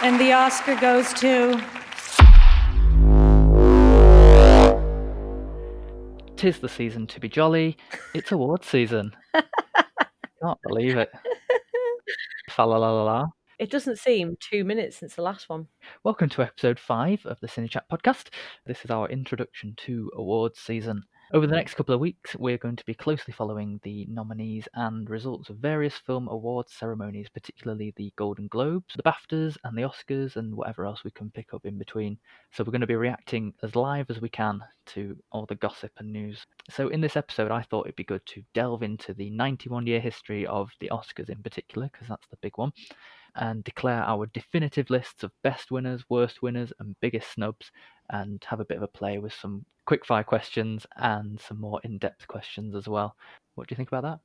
And the Oscar goes to... Tis the season to be jolly. It's awards season. Can't believe it. Fa la la la la. It doesn't seem 2 minutes since the last one. Welcome to episode 5 of the CineChat podcast. This is our introduction to awards season. Over the next couple of weeks, we're going to be closely following the nominees and results of various film awards ceremonies, particularly the Golden Globes, the BAFTAs, and the Oscars, and whatever else we can pick up in between. So we're going to be reacting as live as we can to all the gossip and news. So in this episode, I thought it'd be good to delve into the 91-year history of the Oscars in particular, because that's the big one, and declare our definitive lists of best winners, worst winners, and biggest snubs, and have a bit of a play with some quickfire questions and some more in-depth questions as well. What do you think about that?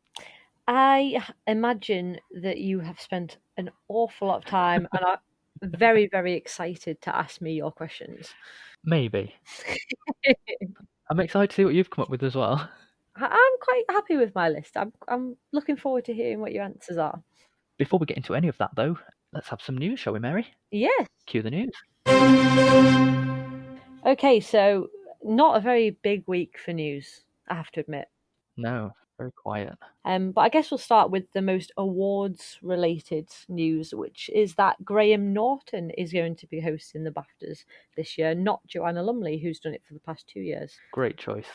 I imagine that you have spent an awful lot of time and are very, very excited to ask me your questions. Maybe. I'm excited to see what you've come up with as well. I'm quite happy with my list. I'm looking forward to hearing what your answers are. Before we get into any of that, though, let's have some news, shall we, Mary? Yes. Cue the news. Okay, so not a very big week for news, I have to admit. No, very quiet. But I guess we'll start with the most awards-related news, which is that Graham Norton is going to be hosting the BAFTAs this year, not Joanna Lumley, who's done it for the past 2 years. Great choice.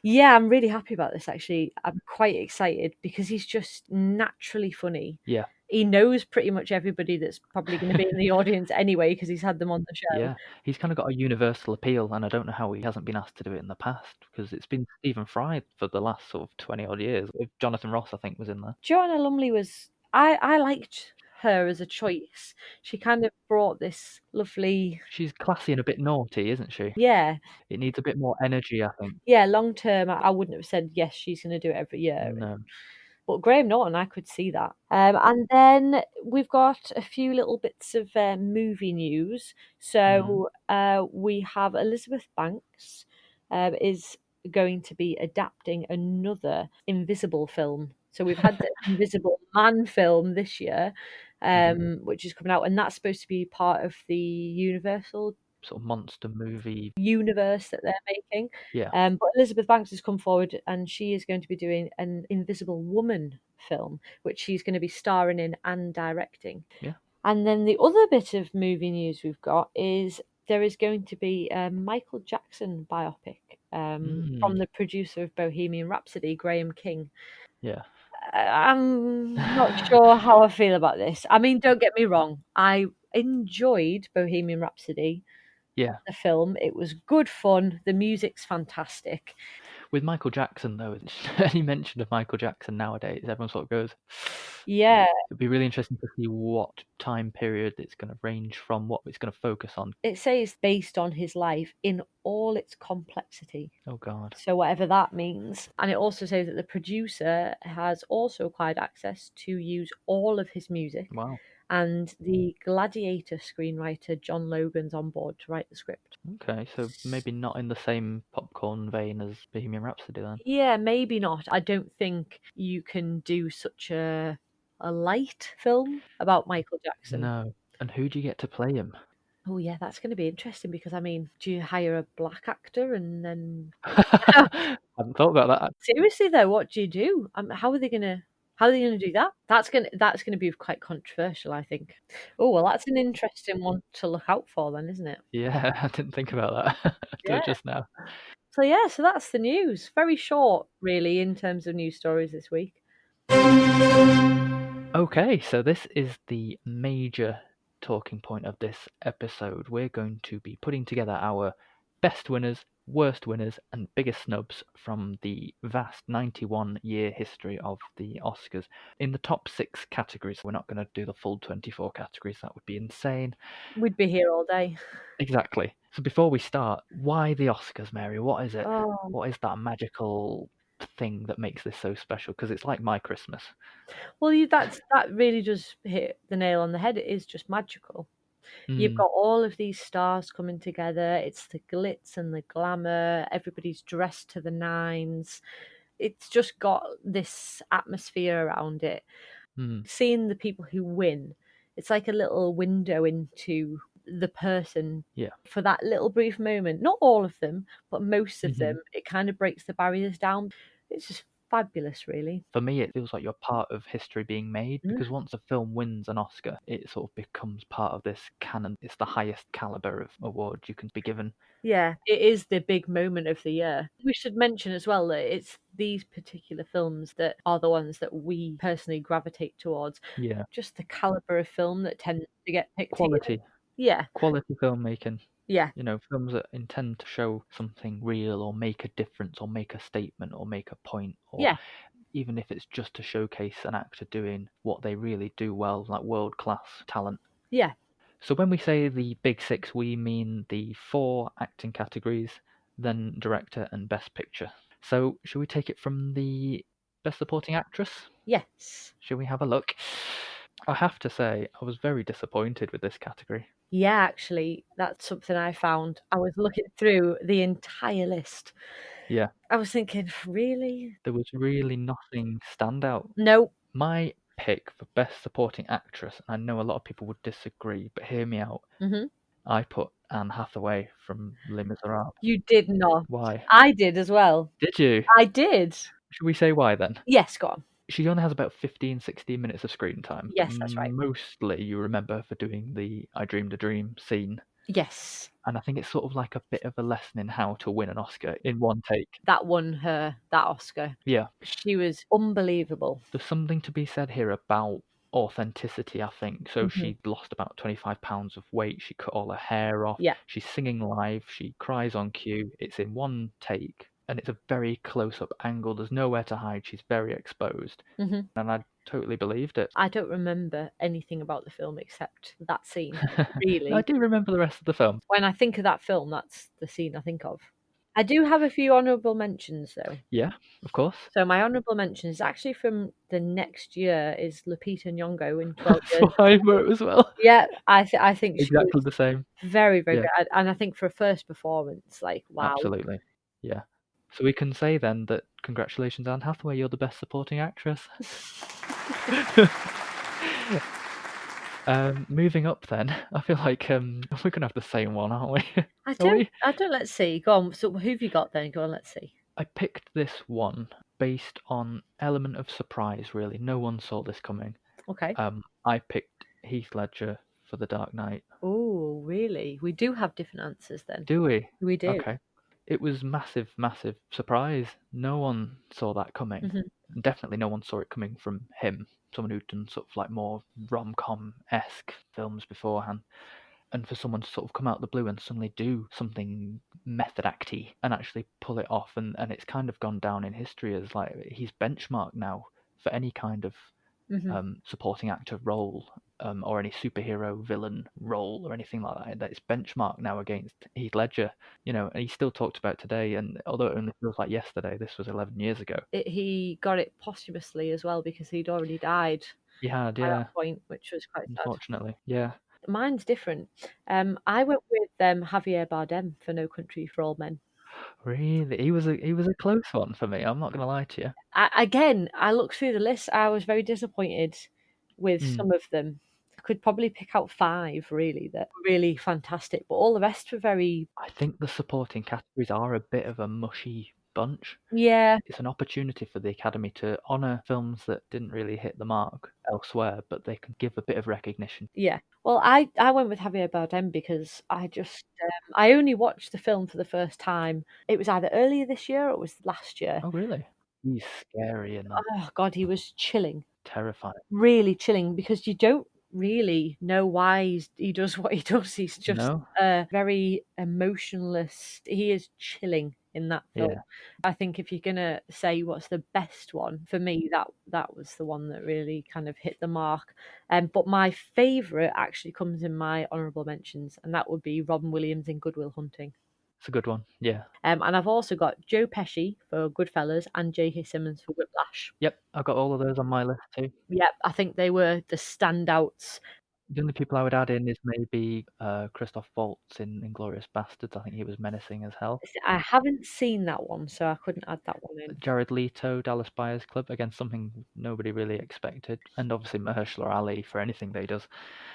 Yeah, I'm really happy about this, actually. I'm quite excited because he's just naturally funny. Yeah. He knows pretty much everybody that's probably going to be in the audience anyway because he's had them on the show. Yeah, he's kind of got a universal appeal, and I don't know how he hasn't been asked to do it in the past, because it's been Stephen Fry for the last sort of 20-odd years. Jonathan Ross, I think, was in there. Joanna Lumley was... I liked her as a choice. She kind of brought this lovely... She's classy and a bit naughty, isn't she? Yeah. It needs a bit more energy, I think. Yeah, long term, I wouldn't have said, yes, she's going to do it every year. No. But Graham Norton, I could see that. And then we've got a few little bits of movie news. So we have Elizabeth Banks is going to be adapting another Invisible film. So we've had the Invisible Man film this year, which is coming out, and that's supposed to be part of the Universal sort of monster movie universe that they're making. Yeah. But Elizabeth Banks has come forward and she is going to be doing an Invisible Woman film, which she's going to be starring in and directing. Yeah. And then the other bit of movie news we've got is there is going to be a Michael Jackson biopic from the producer of Bohemian Rhapsody, Graham King. Yeah. I'm not sure how I feel about this. I mean, don't get me wrong. I enjoyed Bohemian Rhapsody. Yeah. The film. It was good fun. The music's fantastic. With Michael Jackson, though, any mention of Michael Jackson nowadays, everyone sort of goes, yeah. It'd be really interesting to see what time period it's going to range from, what it's going to focus on. It says based on his life in all its complexity. Oh, God. So whatever that means. And it also says that the producer has also acquired access to use all of his music. Wow. And the Gladiator screenwriter John Logan's on board to write the script. Okay, so maybe not in the same popcorn vein as Bohemian Rhapsody then. Yeah, maybe not. I don't think you can do such a light film about Michael Jackson. No. And who do you get to play him? Oh yeah, that's going to be interesting because, I mean, do you hire a black actor and then... I hadn't thought about that. Seriously though, what do you do? How are they going to do that? That's going to be quite controversial, I think. Oh, well, that's an interesting one to look out for then, isn't it? Yeah, I didn't think about that until just now. So yeah, so that's the news. Very short, really, in terms of news stories this week. Okay, so this is the major talking point of this episode. We're going to be putting together our best winners, worst winners, and biggest snubs from the vast 91-year history of the Oscars. In the top 6 categories, we're not going to do the full 24 categories. That would be insane. We'd be here all day. Exactly. So before we start, why the Oscars, Mary? What is it? What is that magical thing that makes this so special? Because it's like my Christmas. Well, that really does hit the nail on the head. It is just magical. You've got all of these stars coming together. It's the glitz and the glamour. Everybody's dressed to the nines. It's just got this atmosphere around it. Seeing the people who win it's like a little window into the person Yeah. for that little brief moment. Not all of them, but most of Mhm. them. It kind of breaks the barriers down. It's just fabulous, really. For me, it feels like you're part of history being made, Mm. because once a film wins an Oscar, it sort of becomes part of this canon. It's the highest caliber of award you can be given. Yeah, it is the big moment of the year. We should mention as well that it's these particular films that are the ones that we personally gravitate towards. Yeah. Just the caliber of film that tends to get picked here. Quality. Yeah, Quality filmmaking. yeah, You know, films that intend to show something real or make a difference or make a statement or make a point, or yeah, even if it's just to showcase an actor doing what they really do well, like world-class talent. yeah. So when we say the big six, we mean the 4 acting categories, then director and best picture. So should we take it from the best supporting actress? Yes. Shall we have a look? I have to say, I was very disappointed with this category. Yeah, actually, that's something I found. I was looking through the entire list. Yeah, I was thinking, really? there was really nothing standout. No. My pick for best supporting actress, and I know a lot of people would disagree, but hear me out. Hmm. I put Anne Hathaway from Les Miserables. You did not. Why? I did as well. Did you? I did. Should we say why then? Yes, go on. She only has about 15, 16 minutes of screen time, but Yes, that's right. mostly you remember her for doing the I Dreamed a Dream scene. Yes. And I think it's sort of like a bit of a lesson in how to win an Oscar in one take. That won her that Oscar. Yeah. She was unbelievable. There's something to be said here about authenticity, I think. So Mhm. she lost about 25 pounds of weight. She cut all her hair off. Yeah. She's singing live. She cries on cue. It's in one take. And it's a very close-up angle. There's nowhere to hide. She's very exposed. Mhm. And I totally believed it. I don't remember anything about the film except that scene, really. I do remember the rest of the film. When I think of that film, that's the scene I think of. I do have a few honourable mentions, though. Yeah, of course. So my honourable mention is actually from the next year, is Lupita Nyong'o in 12 That's Years. what I wrote as well. Yeah, I think she Exactly was the same. very, very Yeah. good. And I think for a first performance, like, wow. Absolutely. Yeah. So we can say then that congratulations, Anne Hathaway, you're the best supporting actress. Moving up then, I feel like we're gonna have the same one, aren't we? I Are we? don't, let's see. Go on. So who've you got then? Go on, let's see. I picked this one based on element of surprise, really. No one saw this coming. Okay. I picked Heath Ledger for The Dark Knight. Oh, really? We do have different answers then. Do we? We do. Okay. It was massive, massive surprise. No one saw that coming. Mhm. Definitely no one saw it coming from him. Someone who'd done sort of like more rom-com-esque films beforehand. And for someone to sort of come out of the blue and suddenly do something method acty and actually pull it off, and it's kind of gone down in history as like he's benchmarked now for any kind of Mhm. supporting actor role, or any superhero villain role or anything like that. That it's benchmarked now against Heath Ledger, you know, and he's still talked about today. And although it only feels like yesterday, this was 11 years ago. He got it posthumously as well because he'd already died He had, by yeah, that point, which was quite sad. unfortunately, yeah. Mine's different. I went with Javier Bardem for No Country for Old Men. Really, he was a close one for me. I'm not gonna lie to you. I looked through the list. I was very disappointed with Mm. some of them. I could probably pick out 5 really that were really fantastic, but all the rest were very, I think the supporting categories are a bit of a mushy bunch. yeah, It's an opportunity for the Academy to honour films that didn't really hit the mark elsewhere, but they can give a bit of recognition. yeah. Well, I went with Javier Bardem because I just I only watched the film for the first time. It was either earlier this year or it was last year. Oh, really? He's scary and Oh God, he was chilling. terrifying. Really chilling because you don't really know why he does what he does. He's just No? very emotionless. He is chilling in that film. Yeah. I think if you're gonna say what's the best one for me, that was the one that really kind of hit the mark. But my favourite actually comes in my honourable mentions, and that would be Robin Williams in Good Will Hunting. It's a good one. Yeah. And I've also got Joe Pesci for Goodfellas and J.K. Simmons for Whiplash. Yep. I've got all of those on my list too. Yep, I think they were the standouts. The only people I would add in is maybe Christoph Waltz in Inglourious Bastards. I think he was menacing as hell. I haven't seen that one, so I couldn't add that one in. Jared Leto, Dallas Buyers Club, again something nobody really expected, and obviously Mahershala Ali for anything that he does.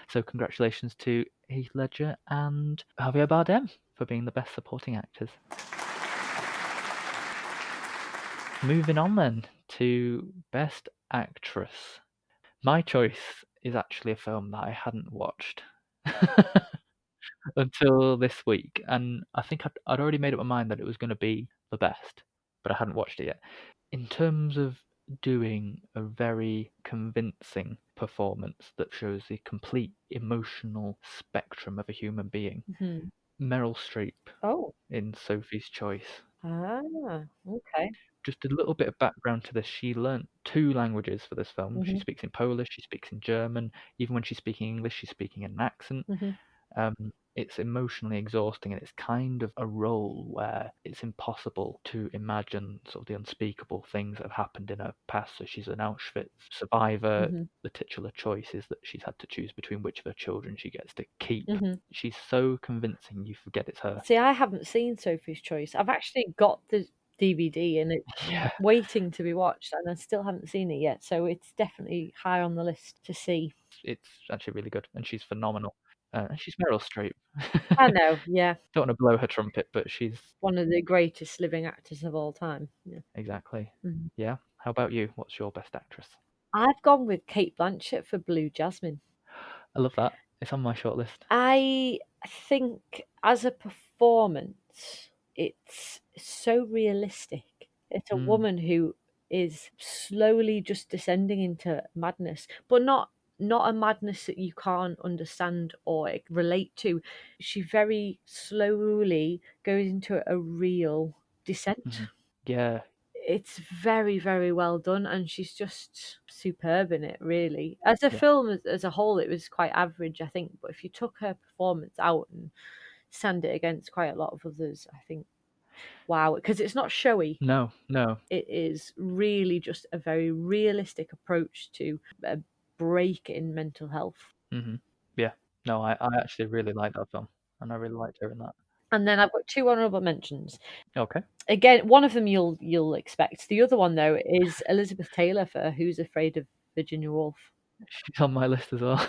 So congratulations to Heath Ledger and Javier Bardem for being the best supporting actors. Moving on then to Best Actress. My choice is actually a film that I hadn't watched until this week, and I think I'd already made up my mind that it was going to be the best, but I hadn't watched it yet. In terms of doing a very convincing performance that shows the complete emotional spectrum of a human being, Hmm. Meryl Streep Oh, in Sophie's Choice. okay. Just a little bit of background to this. She learnt 2 languages for this film. She Hmm. speaks in Polish, she speaks in German. Even when she's speaking English, she's speaking in an accent. Hmm. It's emotionally exhausting, and it's kind of a role where it's impossible to imagine sort of the unspeakable things that have happened in her past. So she's an Auschwitz survivor. Hmm. The titular choice is that she's had to choose between which of her children she gets to keep. Hmm. She's so convincing you forget it's her. See, I haven't seen Sophie's Choice. I've actually got the DVD and it's Yeah, waiting to be watched, and I still haven't seen it yet. So it's definitely high on the list to see. it's actually really good, and she's phenomenal. And she's Meryl Streep. I know, yeah, Don't want to blow her trumpet, but she's one of the greatest living actors of all time. Yeah. exactly. Mhm. Yeah. How about you? What's your best actress? I've gone with Kate Blanchett for Blue Jasmine. I love that. It's on my shortlist. I think as a performance, it's so realistic. It's a Mm, woman who is slowly just descending into madness, but not a madness that you can't understand or relate to. She very slowly goes into a real descent. mhm. Yeah, It's very, very well done, and she's just superb in it, really. As a yeah. film as a whole, it was quite average, I think, but if you took her performance out and stand it against quite a lot of others, I think, wow, because it's not showy. No, no. It is really just a very realistic approach to a break in mental health. Hmm. Yeah. No, I actually really like that film, and I really liked her in that. And then I've got 2 honourable mentions. Okay. Again, one of them you'll expect. The other one though is Elizabeth Taylor for Who's Afraid of Virginia Woolf. She's on my list as well.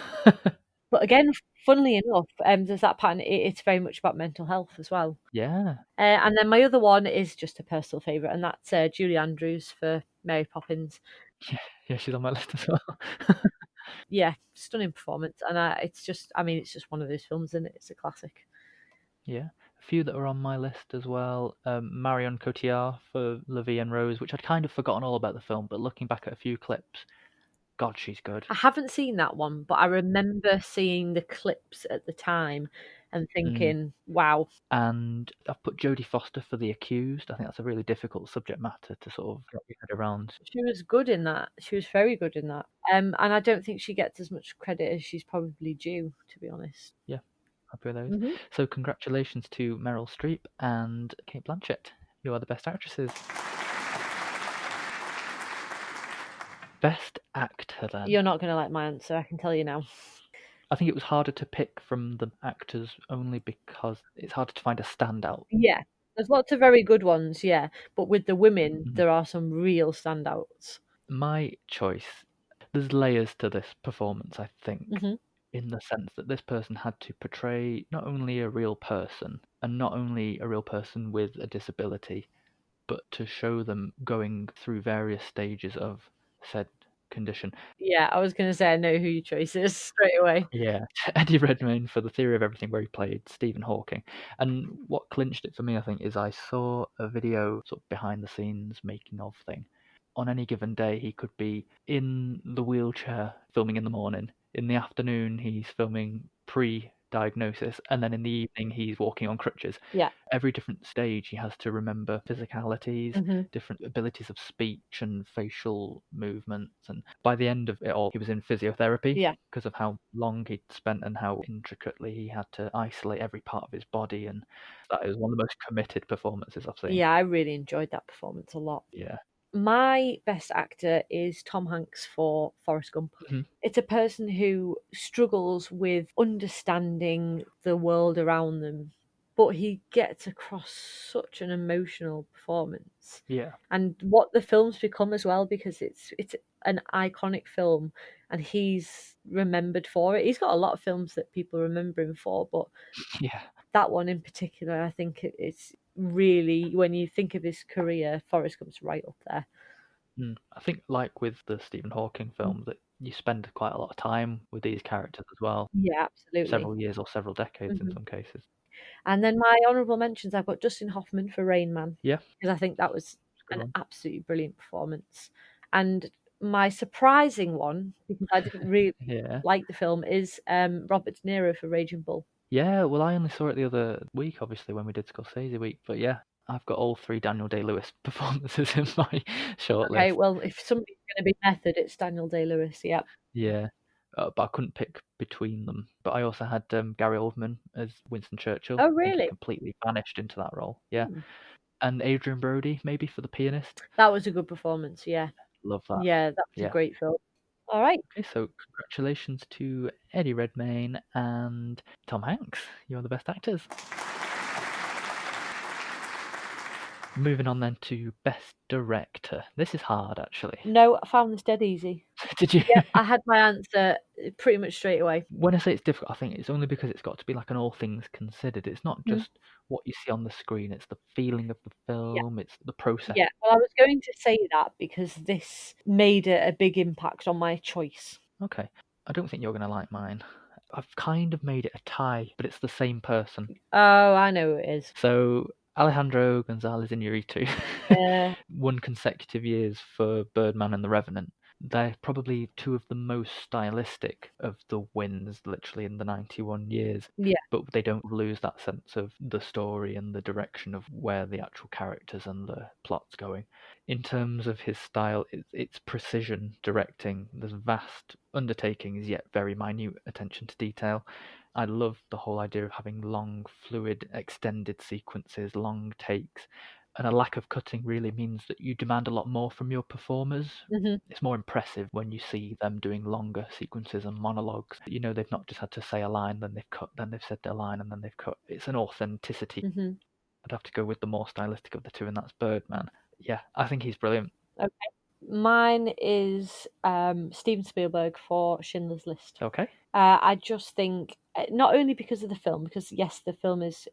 But again, funnily enough, there's that pattern. It's very much about mental health as well. Yeah. And then my other one is just a personal favourite, and that's Julie Andrews for Mary Poppins. Yeah, yeah, she's on my list as well. Yeah, stunning performance, and it's just, I mean, it's just one of those films, and it's a classic. Yeah. A few that are on my list as well. Marion Cotillard for La Vie en Rose, which I'd kind of forgotten all about the film, but looking back at a few clips, God, she's good. I haven't seen that one, but I remember seeing the clips at the time and Mm. thinking, wow. And I've put Jodie Foster for The Accused. I think that's a really difficult subject matter to sort of get your head around. She was good in that. She was very good in that. And I don't think she gets as much credit as she's probably due, to be honest. Yeah, happy with those. Hmm. So congratulations to Meryl Streep and Kate Blanchett. You are the best actresses. Best actor then. You're not going to like my answer, I can tell you now. I think it was harder to pick from the actors only because it's harder to find a standout. Yeah, there's lots of very good ones, yeah. But with the women, Mhm. there are some real standouts. My choice, there's layers to this performance, I think, Hmm. in the sense that this person had to portray not only a real person, and not only a real person with a disability, but to show them going through various stages of said condition. Yeah, I was going to say I know who your choice is straight away. Yeah, Eddie Redmayne for The Theory of Everything, where he played Stephen Hawking. And what clinched it for me, I think, is I saw a video, sort of behind the scenes making of thing. On any given day, he could be in the wheelchair filming in the morning. In the afternoon, he's filming pre-diagnosis, and then in the evening, he's walking on crutches. Yeah. Every different stage, he has to remember physicalities, Hmm. different abilities of speech and facial movements. And by the end of it all, he was in physiotherapy Yeah. because of how long he'd spent and how intricately he had to isolate every part of his body. And that is one of the most committed performances I've seen. Yeah, I really enjoyed that performance a lot. Yeah. My best actor is Tom Hanks for Forrest Gump. Mhm. It's a person who struggles with understanding the world around them, but he gets across such an emotional performance. Yeah. And what the film's become as well, because it's an iconic film and he's remembered for it. He's got a lot of films that people remember him for, but Yeah. that one in particular, I think it's really, when you think of his career, Forrest Gump's right up there. I think, like with the Stephen Hawking film, that you spend quite a lot of time with these characters as well, Yeah, absolutely. several years or several decades in Mhm. some cases. And then my honourable mentions, I've got Dustin Hoffman for Rain Man, Yeah, because I think that was it's a good an one. absolutely brilliant performance. And my surprising one, because I didn't really Yeah. like the film, is Robert De Niro for Raging Bull. Yeah, well, I only saw it the other week, obviously, when we did Scorsese Week. But yeah, I've got all 3 Daniel Day-Lewis performances in my Okay, shortlist. well, if somebody's going to be method, it's Daniel Day-Lewis. Yeah. Yeah, but I couldn't pick between them. But I also had Gary Oldman as Winston Churchill. Oh, I think he really? completely vanished into that role. Yeah, Hmm. and Adrian Brody maybe for the pianist. That was a good performance. Yeah. Love that. Yeah, that was a Yeah. great film. All right. Okay, so congratulations to Eddie Redmayne and Tom Hanks. You're the best actors. Moving on then to Best Director. This is hard, actually. No, I found this dead easy. Did you? Yep, I had my answer pretty much straight away. When I say it's difficult, I think it's only because it's got to be like an all things considered. It's not Mhm. just what you see on the screen, it's the feeling of the Yeah, film, it's the process. yeah. Well, I was going to say that because this made a big impact on my choice. Okay. I don't think you're going to like mine. I've kind of made it a tie, but it's the same person. Oh, I know who it is. So Alejandro González Iñárritu Yeah, won consecutive years for Birdman and The Revenant. They're probably 2 of the most stylistic of the wins, literally in the 91 years. yeah. But they don't lose that sense of the story and the direction of where the actual characters and the plot's going. In terms of his style, it's precision directing. There's vast undertakings, yet very minute attention to detail. I love the whole idea of having long, fluid, extended sequences, long takes, and a lack of cutting really means that you demand a lot more from your performers. Hmm. It's more impressive when you see them doing longer sequences and monologues. You know, they've not just had to say a line, then they've cut, then they've said their line, and then they've cut. It's an authenticity. Hmm. I'd have to go with the more stylistic of the 2, and that's Birdman. Yeah, I think he's brilliant. Okay. Mine is Steven Spielberg for Schindler's List. Okay. I just think, not only because of the film, because yes, the film is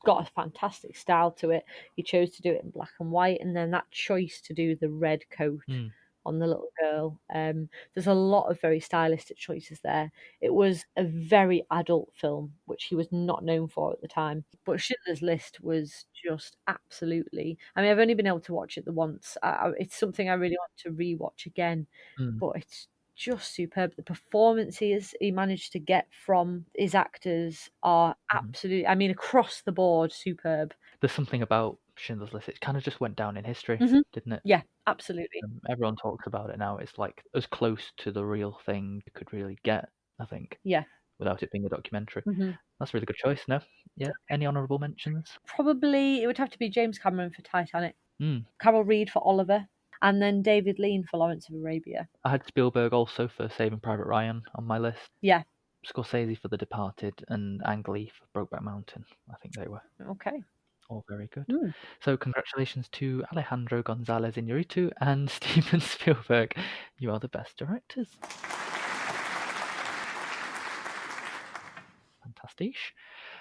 got a fantastic style to it. He chose to do it in black and white, and then that choice to do the red coat Mm. on the little girl. There's a lot of very stylistic choices there. It was a very adult film, which he was not known for at the time. But Schindler's List was just absolutely. I mean, I've only been able to watch it the once. It's something I really want to rewatch again, Mm. but it's just superb. The performances he managed to get from his actors are Mhm. absolutely, I mean, across the board, superb. There's something about Schindler's List. It kind of just went down in history, Hmm. didn't it? Yeah, absolutely. Everyone talks about it now. It's like as close to the real thing you could really get, I think, Yeah. without it being a documentary. Hmm. That's a really good choice, no? Yeah. Any honourable mentions? Probably it would have to be James Cameron for Titanic, Mm. Carol Reed for Oliver, and then David Lean for Lawrence of Arabia. I had Spielberg also for Saving Private Ryan on my list. Yeah. Scorsese for The Departed and Ang Lee for Brokeback Mountain. I think they were Okay. all very good. Mm. So congratulations to Alejandro González Iñárritu and Steven Spielberg. You are the best directors. Fantastic.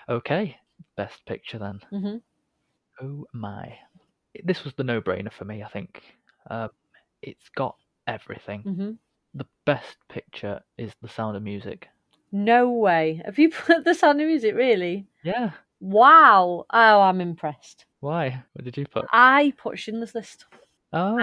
Okay, best picture then. Hmm. Oh my. This was the no-brainer for me, I think. It's got everything. Hmm. The best picture is The Sound of Music. No way. Have you put The Sound of Music, really? Yeah. Wow. Oh, I'm impressed. Why? What did you put? I put Schindler's List. Oh,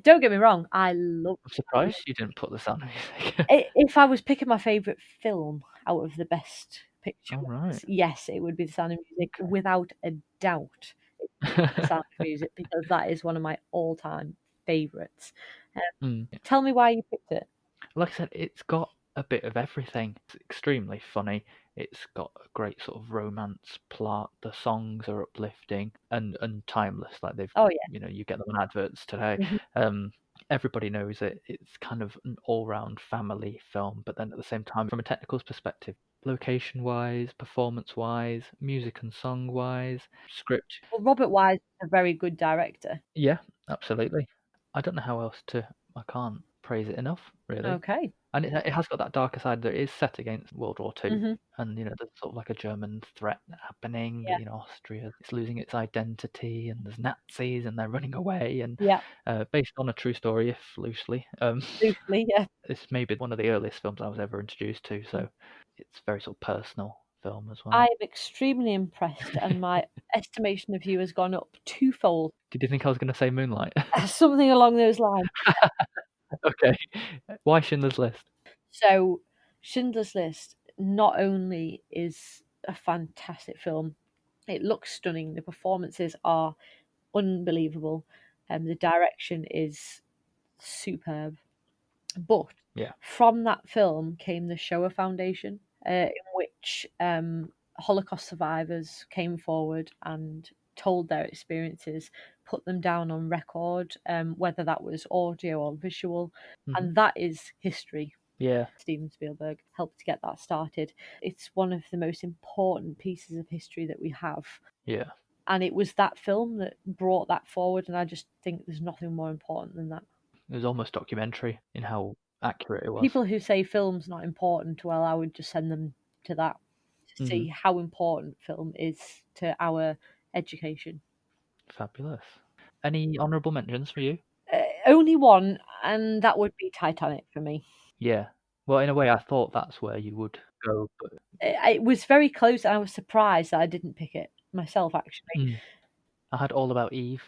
Don't get me wrong, I love. I'm surprised you didn't put The Sound of Music. If I was picking my favourite film out of the best picture All ones, right. yes, it would be The Sound of Music, Okay. without a doubt. The Sound of Music, because that is one of my all-time favourites. Tell me why you picked it. Like I said, it's got a bit of everything. It's extremely funny. It's got a great sort of romance plot. The songs are uplifting and timeless. Like they've, Oh yeah. you get them on adverts today. Mhm. Everybody knows it. It's kind of an all-round family film, but then at the same time, from a technical perspective, location-wise, performance-wise, music and song-wise, script. Well, Robert Wise is a very good director. Yeah, absolutely. I don't know how else to. I can't praise it enough, really. Okay. And it has got that darker side that it is set against World War II. Mhm. And, there's sort of like a German threat happening. Yeah. Austria is losing its identity, and there's Nazis, and they're running away. And Yeah. based on a true story, if loosely. Loosely, yeah. This may be one of the earliest films I was ever introduced to, so it's a very sort of personal film as well. I am extremely impressed, and my estimation of you has gone up twofold. Did you think I was going to say Moonlight? Something along those lines. Okay. Why Schindler's List? So, Schindler's List not only is a fantastic film, it looks stunning. The performances are unbelievable, and the direction is superb. But Yeah. from that film came the Shoah Foundation, in which Holocaust survivors came forward and told their experiences, put them down on record, whether that was audio or visual, and that is history. Yeah. Steven Spielberg helped to get that started. It's one of the most important pieces of history that we have. Yeah. And it was that film that brought that forward, and I just think there's nothing more important than that. It was almost documentary in how accurate it was. People who say film's not important, well, I would just send them to that to see how important film is to our education. Fabulous. Any honourable mentions for you? Only one, and that would be Titanic for me. Yeah. Well, in a way, I thought that's where you would go, but It was very close, and I was surprised that I didn't pick it myself, actually. I had All About Eve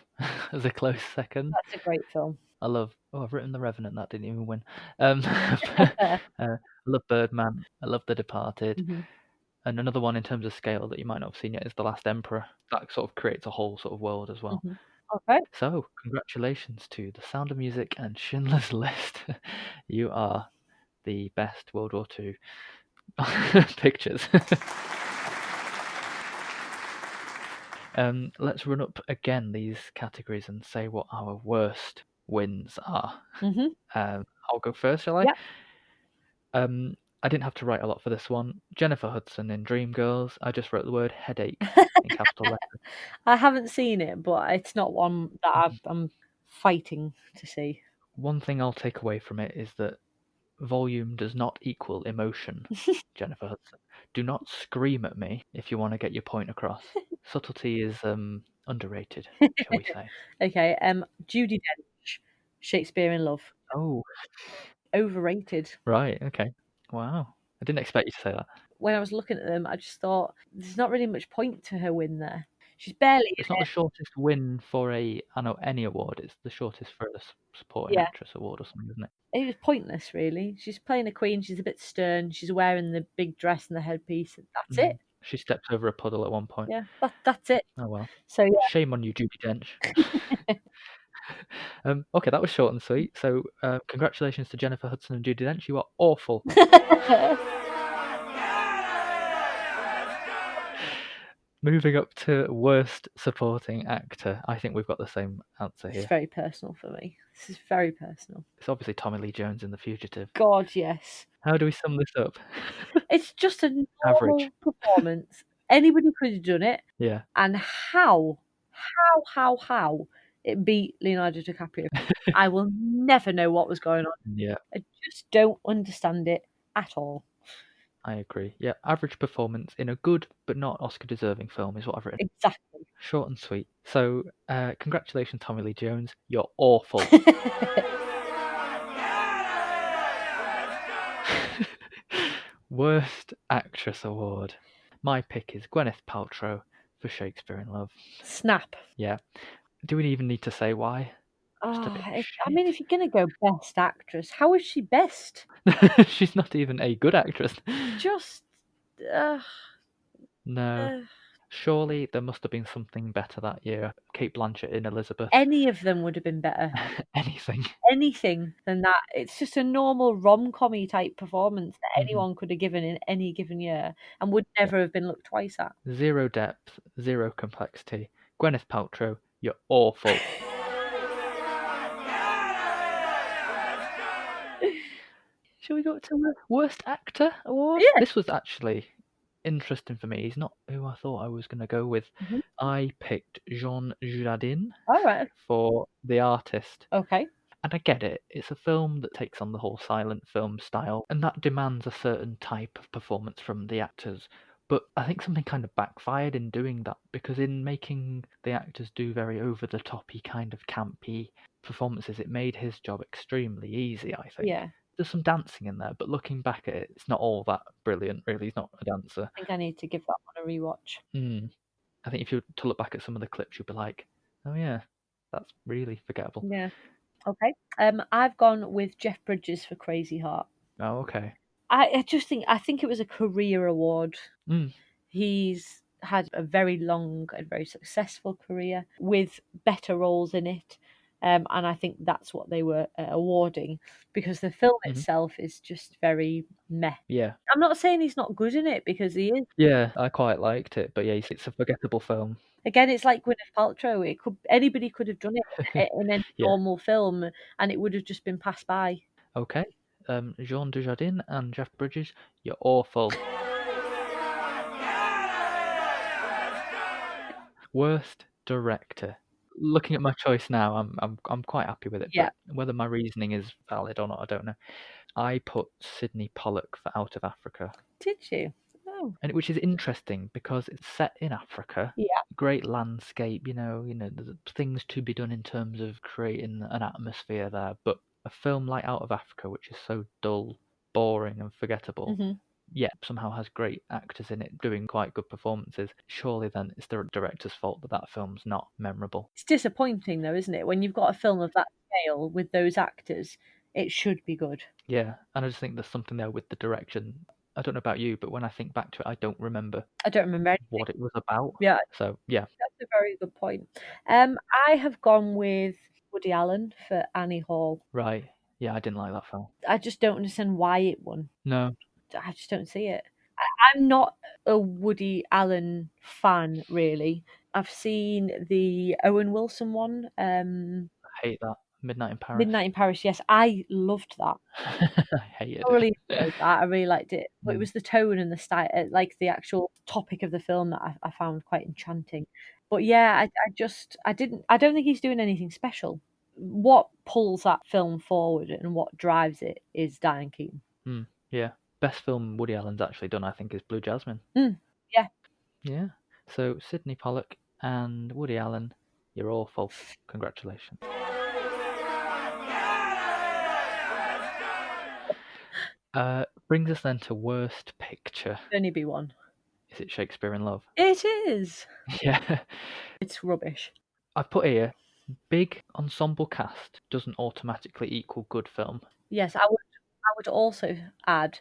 as a close second. That's a great film. I love. I've written The Revenant. That didn't even win. I love Birdman. I love The Departed. And another one in terms of scale that you might not have seen yet is The Last Emperor. That sort of creates a whole sort of world as well. Okay. So, congratulations to The Sound of Music and Schindler's List. You are the best World War II pictures. Let's run up again these categories and say what our worst wins are. I'll go first, shall I? Yeah. I didn't have to write a lot for this one. Jennifer Hudson in Dreamgirls. I just wrote the word headache in capital letters. I haven't seen it, but it's not one that I'm fighting to see. One thing I'll take away from it is that volume does not equal emotion, Jennifer Hudson. Do not scream at me if you want to get your point across. Subtlety is underrated, shall we say. Okay, Judi Dench, Shakespeare in Love. Oh. Overrated. Right, okay. Wow. I didn't expect you to say that. When I was looking at them, I just thought, there's not really much point to her win there. She's barely It's in not it. the shortest win for any award. It's the shortest for a supporting actress award or something, isn't it? It was pointless, really. She's playing a queen. She's a bit stern. She's wearing the big dress and the headpiece. That's it. She steps over a puddle at one point. Yeah, that's it. Oh well. So yeah. Shame on you, Judi Dench. Okay, that was short and sweet. So congratulations to Jennifer Hudson and Judi Dench. You are awful. Moving up to worst supporting actor. I think we've got the same answer here. It's very personal for me. This is very personal. It's obviously Tommy Lee Jones in The Fugitive. God, yes. How do we sum this up? It's just a normal Average performance. Anybody could have done it. Yeah. And how it beat Leonardo DiCaprio. I will never know what was going on. Yeah. I just don't understand it at all. I agree. Yeah, average performance in a good but not Oscar-deserving film is what I've written. Exactly. Short and sweet. So, congratulations, Tommy Lee Jones. You're awful. Worst Actress Award. My pick is Gwyneth Paltrow for Shakespeare in Love. Snap. Yeah. Do we even need to say why? I mean, if you're going to go Best Actress, how is she best? She's not even a good actress. Just... No. Surely there must have been something better that year. Kate Blanchett in Elizabeth. Any of them would have been better. Anything. Anything than that. It's just a normal rom-commy type performance that Mhm. anyone could have given in any given year and would never have been looked twice at. Zero depth, zero complexity. Gwyneth Paltrow, you're awful. Shall we go to the Worst Actor Award? Yeah. This was actually interesting for me. He's not who I thought I was going to go with. Mhm. I picked Jean Dujardin All right. for The Artist. Okay. And I get it. It's a film that takes on the whole silent film style, and that demands a certain type of performance from the actors. But I think something kind of backfired in doing that, because in making the actors do very over-the-toppy, kind of campy performances, it made his job extremely easy, I think. Yeah. There's some dancing in there, but looking back at it, it's not all that brilliant, really. He's not a dancer. I think I need to give that one a rewatch. I think if you were to look back at some of the clips, you'd be like, oh yeah, that's really forgettable. Yeah. Okay. I've gone with Jeff Bridges for Crazy Heart. Oh, okay. I think it was a career award. He's had a very long and very successful career with better roles in it. And I think that's what they were awarding, because the film itself is just very meh. Yeah. I'm not saying he's not good in it, because he is. Yeah, I quite liked it, but yeah, it's a forgettable film. Again, it's like Gwyneth Paltrow. Anybody could have done it in any Yeah. normal film, and it would have just been passed by. Okay. Jean Dujardin and Jeff Bridges, you're awful. Worst director. Looking at my choice now, I'm quite happy with it. Yeah. But whether my reasoning is valid or not, I don't know. I put Sidney Pollack for Out of Africa. Did you? Oh. And which is interesting because it's set in Africa. Yeah. Great landscape, there's things to be done in terms of creating an atmosphere there. But a film like Out of Africa, which is so dull, boring, and forgettable, yet somehow has great actors in it doing quite good performances, surely then it's the director's fault that film's not memorable. It's disappointing though, isn't it? When you've got a film of that scale with those actors, it should be good. Yeah, and I just think there's something there with the direction. I don't know about you, but when I think back to it, I don't remember anything. what it was about. Yeah. So, yeah. That's a very good point. I have gone with Woody Allen for Annie Hall. Right. Yeah, I didn't like that film. I just don't understand why it won. No. I just don't see it. I'm not a Woody Allen fan, really. I've seen the Owen Wilson one. I hate that. Midnight in Paris. Midnight in Paris, yes. I loved that. I hated I really it. enjoyed that. I really liked it. But it was the tone and the style, like the actual topic of the film, that I found quite enchanting. But yeah, I don't think he's doing anything special. What pulls that film forward and what drives it is Diane Keaton. Yeah. Best film Woody Allen's actually done, I think, is Blue Jasmine. Yeah. Yeah. So Sidney Pollack and Woody Allen, you're awful. Congratulations. Brings us then to Worst Picture. Only be one. Is it Shakespeare in Love? It is. Yeah. It's rubbish. I've put here, big ensemble cast doesn't automatically equal good film. Yes, I would also add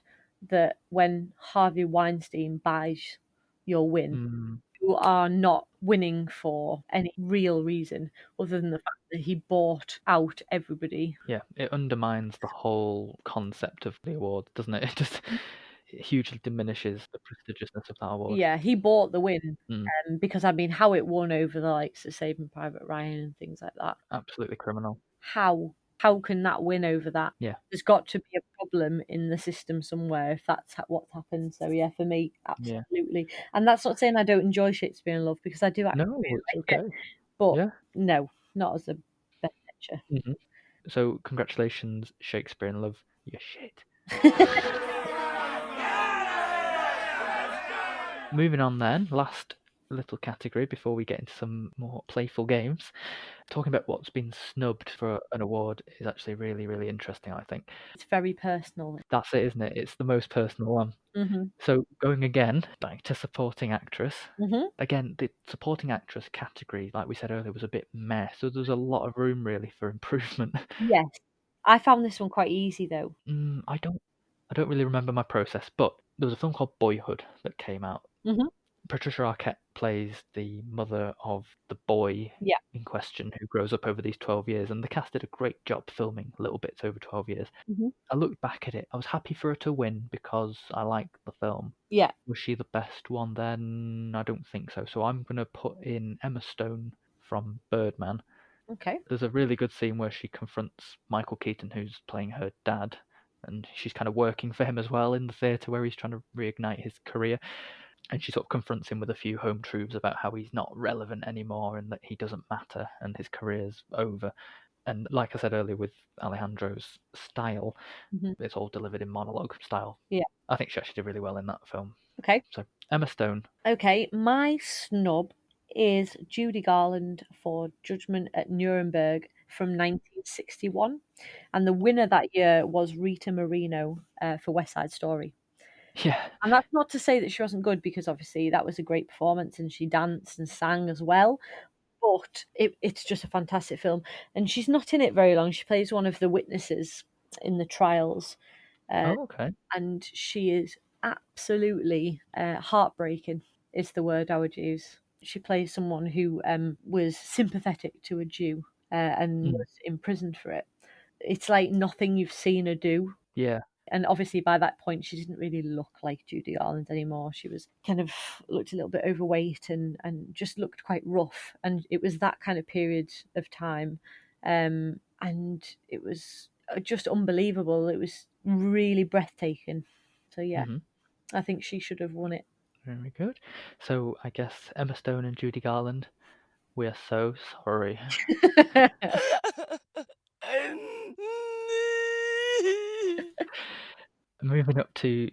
that when Harvey Weinstein buys your win, you are not winning for any real reason other than the fact that he bought out everybody. Yeah, it undermines the whole concept of the award, doesn't it? It just hugely diminishes the prestigiousness of that award. Yeah, he bought the win, because I mean, how it won over the likes of Saving Private Ryan and things like that. Absolutely criminal. How can that win over that? Yeah. There's got to be a problem in the system somewhere if that's what's happened. So yeah, for me, absolutely. Yeah. And that's not saying I don't enjoy Shakespeare in Love, because I do actually it's like okay. it. But no, not as a best picture. So congratulations, Shakespeare in Love. You're shit. Moving on then, last little category before we get into some more playful games. Talking about what's been snubbed for an award is actually really, really interesting, I think. It's very personal. That's it, isn't it? It's the most personal one. So going again, back to supporting actress. Again, the supporting actress category, like we said earlier, was a bit meh. So there's a lot of room really for improvement. Yes. I found this one quite easy though. I don't really remember my process, but there was a film called Boyhood that came out. Patricia Arquette plays the mother of the boy Yeah. in question who grows up over these 12 years, and the cast did a great job filming little bits over 12 years. Mhm. I looked back at it. I was happy for her to win because I liked the film. Yeah. Was she the best one then? I don't think so. So I'm going to put in Emma Stone from Birdman. Okay. There's a really good scene where she confronts Michael Keaton, who's playing her dad, and she's kind of working for him as well in the theatre where he's trying to reignite his career. And she sort of confronts him with a few home truths about how he's not relevant anymore and that he doesn't matter and his career's over. And like I said earlier with Alejandro's style, Mhm. it's all delivered in monologue style. Yeah. I think she actually did really well in that film. Okay. So Emma Stone. Okay. My snub is Judy Garland for Judgment at Nuremberg from 1961, and the winner that year was Rita Moreno for West Side Story. Yeah. And that's not to say that she wasn't good, because obviously that was a great performance and she danced and sang as well. But it's just a fantastic film. And she's not in it very long. She plays one of the witnesses in the trials. Uh, Oh, okay. and she is absolutely heartbreaking, is the word I would use. She plays someone who was sympathetic to a Jew and Mm. was imprisoned for it. It's like nothing you've seen her do. Yeah. And obviously by that point she didn't really look like Judy Garland anymore. She was kind of looked a little bit overweight and just looked quite rough. And it was that kind of period of time. And it was just unbelievable. It was really breathtaking. So yeah, Hmm. I think she should have won it. Very good. So I guess Emma Stone and Judy Garland, we're so sorry. Moving up to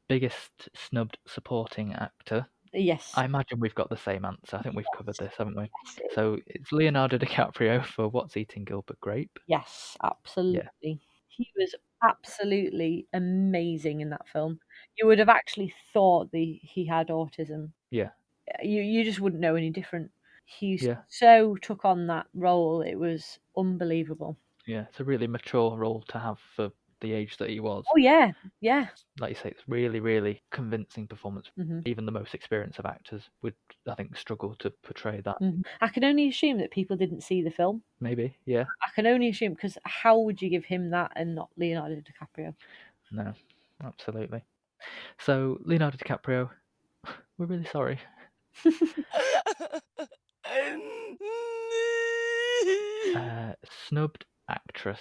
biggest snubbed supporting actor. Yes. I imagine we've got the same answer. I think we've covered Yes. this, haven't we? Yes, it- So it's Leonardo DiCaprio for What's Eating Gilbert Grape. yes, Yeah. absolutely. He was absolutely amazing in that film. You would have actually thought he had autism. Yeah. You just wouldn't know any different. He Yeah. so took on that role. It was unbelievable. Yeah. It's a really mature role to have for the age that he was. Oh yeah, yeah. Like you say, it's really, really convincing performance. Hmm. Even the most experienced of actors would, I think, struggle to portray that. I can only assume that people didn't see the film. Maybe. Yeah. I can only assume, because how would you give him that and not Leonardo DiCaprio? No. Absolutely. So Leonardo DiCaprio, we're really sorry. Snubbed actress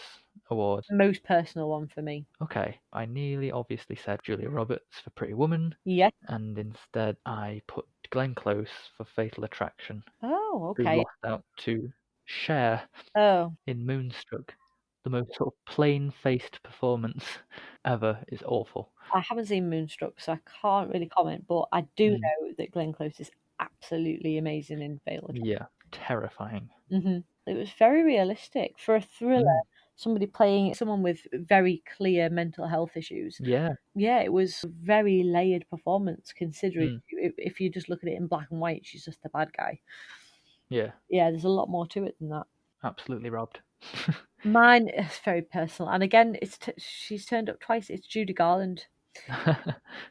award. Most personal one for me. Okay, I nearly obviously said Julia Roberts for Pretty Woman, Yeah. and instead I put Glenn Close for Fatal Attraction, Oh, who okay. lost out to Cher Oh, in Moonstruck. The most sort of plain-faced performance ever is awful. I haven't seen Moonstruck, so I can't really comment, but I do Mm, know that Glenn Close is absolutely amazing in Fatal yeah, terrifying. Attraction. It was very realistic for a thriller. Mm, Somebody playing someone with very clear mental health issues. yeah. Yeah, it was a very layered performance, considering Mm, if you just look at it in black and white, she's just a bad guy. yeah, Yeah, there's a lot more to it than that. absolutely robbed. Mine is very personal, and again, she's turned up twice. It's Judy Garland.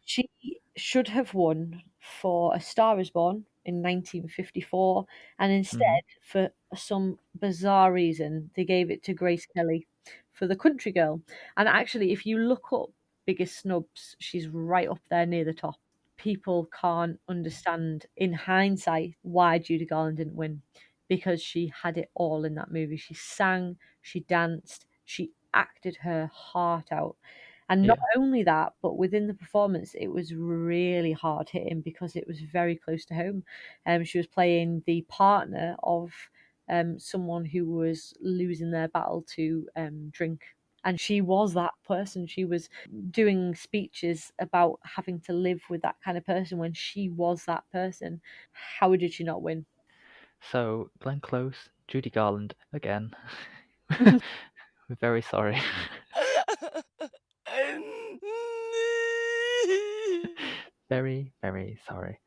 She should have won for A Star Is Born in 1954, and Mhm. instead, for some bizarre reason, they gave it to Grace Kelly for The Country Girl. And actually, if you look up biggest snubs, she's right up there near the top. People can't understand, in hindsight, why Judy Garland didn't win, because she had it all in that movie. She sang, she danced, she acted her heart out. And not Yeah, only that, but within the performance, it was really hard hitting because it was very close to home. She was playing the partner of someone who was losing their battle to drink. And she was that person. She was doing speeches about having to live with that kind of person when she was that person. How did she not win? so Glenn Close, Judy Garland again. We're very sorry. Very, very sorry.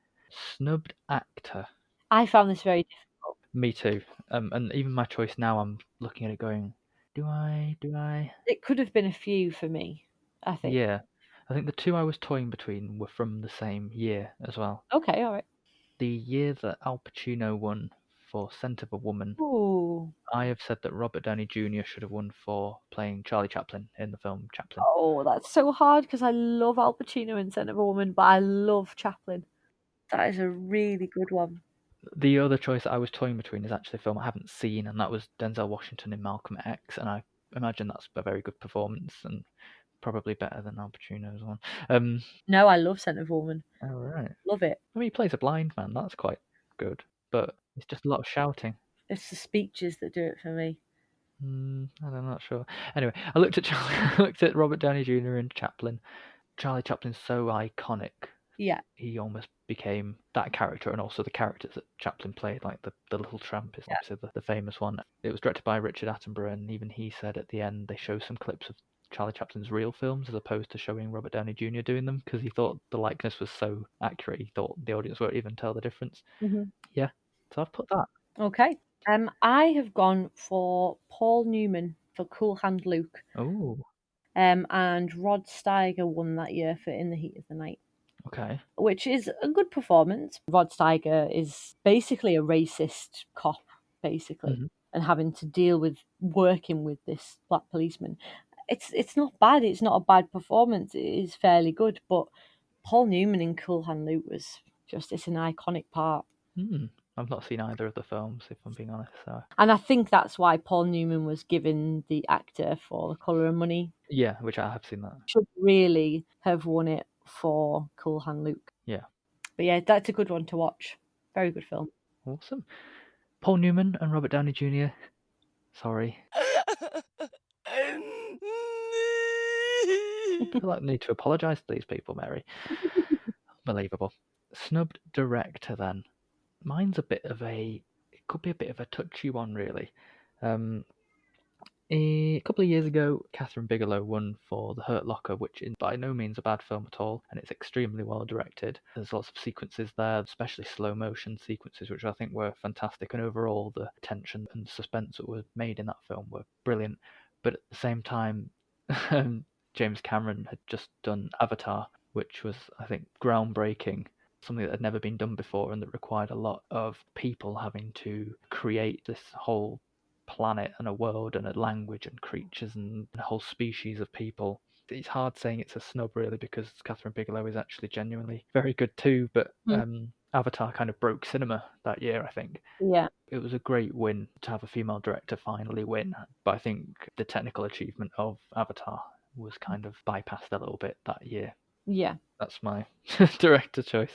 Snubbed actor. I found this very difficult. Me too. And even my choice now, I'm looking at it going, do I? Do I? It could have been a few for me, I think. Yeah. I think the two I was toying between were from the same year as well. Okay, all right. the year that Al Pacino won for Scent of a Woman, Ooh. I have said that Robert Downey Jr. should have won for playing Charlie Chaplin in the film Chaplin. Oh, that's so hard because I love Al Pacino in Scent of a Woman, but I love Chaplin. That is a really good one. The other choice that I was toying between is actually a film I haven't seen, and that was Denzel Washington in Malcolm X, and I imagine that's a very good performance and probably better than Al Pacino's one. No, I love Scent of a Woman. All right. Love it. I mean, he plays a blind man. That's quite good, but it's just a lot of shouting. It's the speeches that do it for me. I'm not sure. Anyway, I looked at I looked at Robert Downey Jr. and Chaplin. Charlie Chaplin's so iconic. Yeah. He almost became that character, and also the characters that Chaplin played, like the little tramp is obviously the famous one. It was directed by Richard Attenborough, and even he said at the end they show some clips of Charlie Chaplin's real films as opposed to showing Robert Downey Jr. doing them, because he thought the likeness was so accurate. He thought the audience won't even tell the difference. Mm-hmm. Yeah, so I've put that. Okay. I have gone for Paul Newman for Cool Hand Luke. Oh. And Rod Steiger won that year for In the Heat of the Night. Okay. Which is a good performance. Rod Steiger is basically a racist cop, basically, and having to deal with working with this black policeman. It's not bad. It's not a bad performance. It is fairly good. But Paul Newman in Cool Hand Luke was it's an iconic part. I've not seen either of the films, if I'm being honest. So. And I think that's why Paul Newman was given the actor for The Colour of Money. Yeah, which I have seen that. Should really have won it for Cool Hand Luke. Yeah. But yeah, that's a good one to watch. Very good film. Awesome. Paul Newman and Robert Downey Jr. Sorry. I feel like I need to apologise to these people, Mary. Unbelievable. Snubbed director then. Mine's it could be a bit of a touchy one, really. A couple of years ago, Catherine Bigelow won for The Hurt Locker, which is by no means a bad film at all, and it's extremely well directed. There's lots of sequences there, especially slow motion sequences, which I think were fantastic, and overall the tension and suspense that were made in that film were brilliant. But at the same time, James Cameron had just done Avatar, which was, I think, groundbreaking, something that had never been done before, and that required a lot of people having to create this whole planet and a world and a language and creatures and a whole species of people. It's hard saying it's a snub, really, because Catherine Bigelow is actually genuinely very good too, but Avatar kind of broke cinema that year, I think. Yeah. It was a great win to have a female director finally win, but I think the technical achievement of Avatar was kind of bypassed a little bit that year. Yeah. That's my director choice.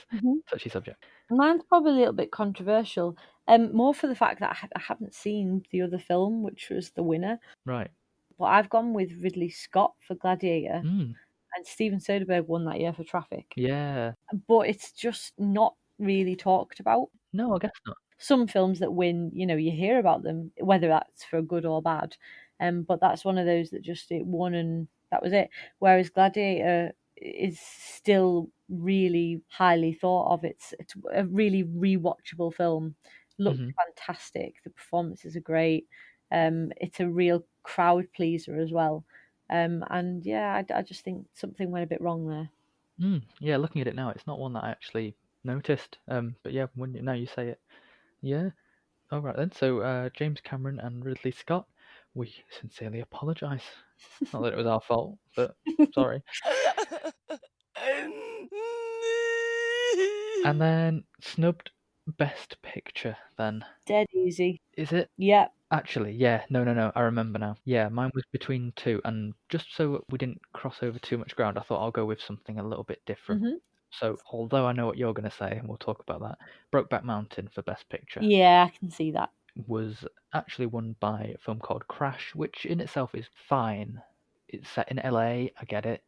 Touchy subject. Mine's probably a little bit controversial, more for the fact that I haven't seen the other film, which was the winner. Right. But I've gone with Ridley Scott for Gladiator, and Steven Soderbergh won that year for Traffic. Yeah. But it's just not really talked about. No, I guess not. Some films that win, you hear about them, whether that's for good or bad. But that's one of those that just it won and that was it. Whereas Gladiator is still really highly thought of. It's a really rewatchable film. Looks fantastic. The performances are great. It's a real crowd pleaser as well. And yeah, I just think something went a bit wrong there. Yeah, looking at it now, it's not one that I actually noticed. But yeah, now you say it. Yeah. All right then. So James Cameron and Ridley Scott, we sincerely apologise. Not that it was our fault, but sorry. And then snubbed Best Picture then. Dead easy. Is it? Yeah. Actually, yeah. No. I remember now. Yeah, mine was between two, and just so we didn't cross over too much ground, I thought I'll go with something a little bit different. So, although I know what you're going to say, and we'll talk about that, Brokeback Mountain for Best Picture. Yeah, I can see that. Was actually won by a film called Crash, which in itself is fine. It's set in LA, I get it.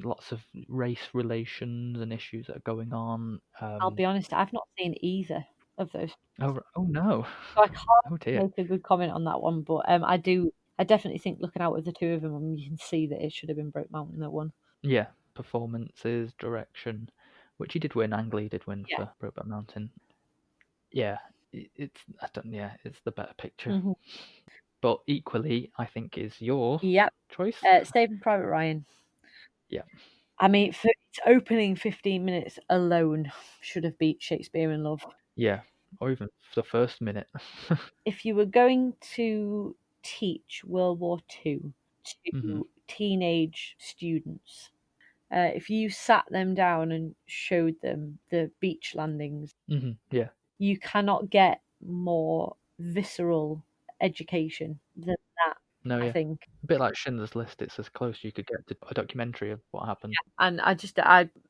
Lots of race relations and issues that are going on. I'll be honest, I've not seen either of those. Oh no. So I can't dear. make a good comment on that one, but I definitely think looking out of the two of them, you can see that it should have been Broke Mountain that won. Yeah, performances, direction, which he did win. Ang Lee did win for Brokeback Mountain. Yeah, it's the better picture. But equally, I think is your choice. Saving Private Ryan. Yeah. I mean, for its opening 15 minutes alone, should have beat Shakespeare in Love. Yeah, or even the first minute. If you were going to teach World War II to Mhm. teenage students, if you sat them down and showed them the beach landings, Yeah. you cannot get more visceral education than that, No, I yeah. think. A bit like Schindler's List, it's as close you could get to a documentary of what happened. And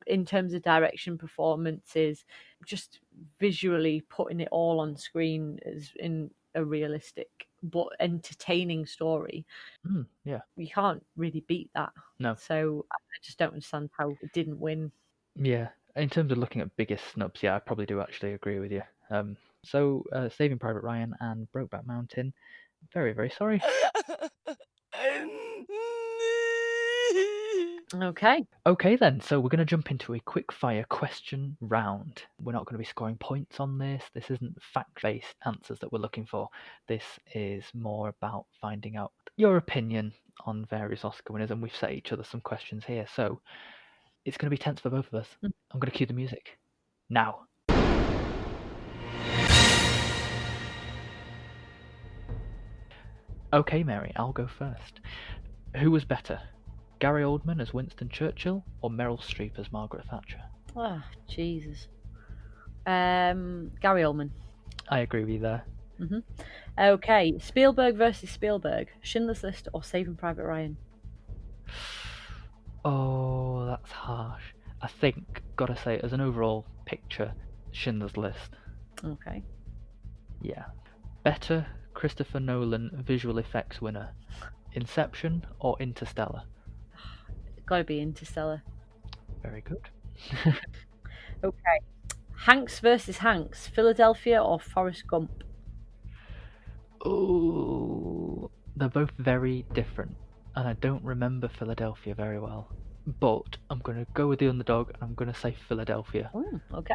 in terms of direction, performances, just visually putting it all on screen is in a realistic but entertaining story. Yeah. You can't really beat that. No. So I just don't understand how it didn't win. Yeah. In terms of looking at biggest snubs, yeah, I probably do actually agree with you. So Saving Private Ryan and Brokeback Mountain, very, very sorry. Okay. Okay then, so we're going to jump into a quick fire question round. We're not going to be scoring points on this. This isn't fact-based answers that we're looking for. This is more about finding out your opinion on various Oscar winners, and we've set each other some questions here, so it's going to be tense for both of us. I'm going to cue the music now. Okay, Mary, I'll go first. Who was better, Gary Oldman as Winston Churchill or Meryl Streep as Margaret Thatcher? Oh, Jesus. Gary Oldman. I agree with you there. Okay, Spielberg versus Spielberg, Schindler's List or Saving Private Ryan? Oh, that's harsh. I think, gotta say, as an overall picture, Schindler's List. Okay. Yeah. Better Christopher Nolan visual effects winner, Inception or Interstellar? Gotta be Interstellar. Very good. Okay. Hanks versus Hanks, Philadelphia or Forrest Gump? Oh, they're both very different, and I don't remember Philadelphia very well. But I'm going to go with the underdog, and I'm going to say Philadelphia. Okay.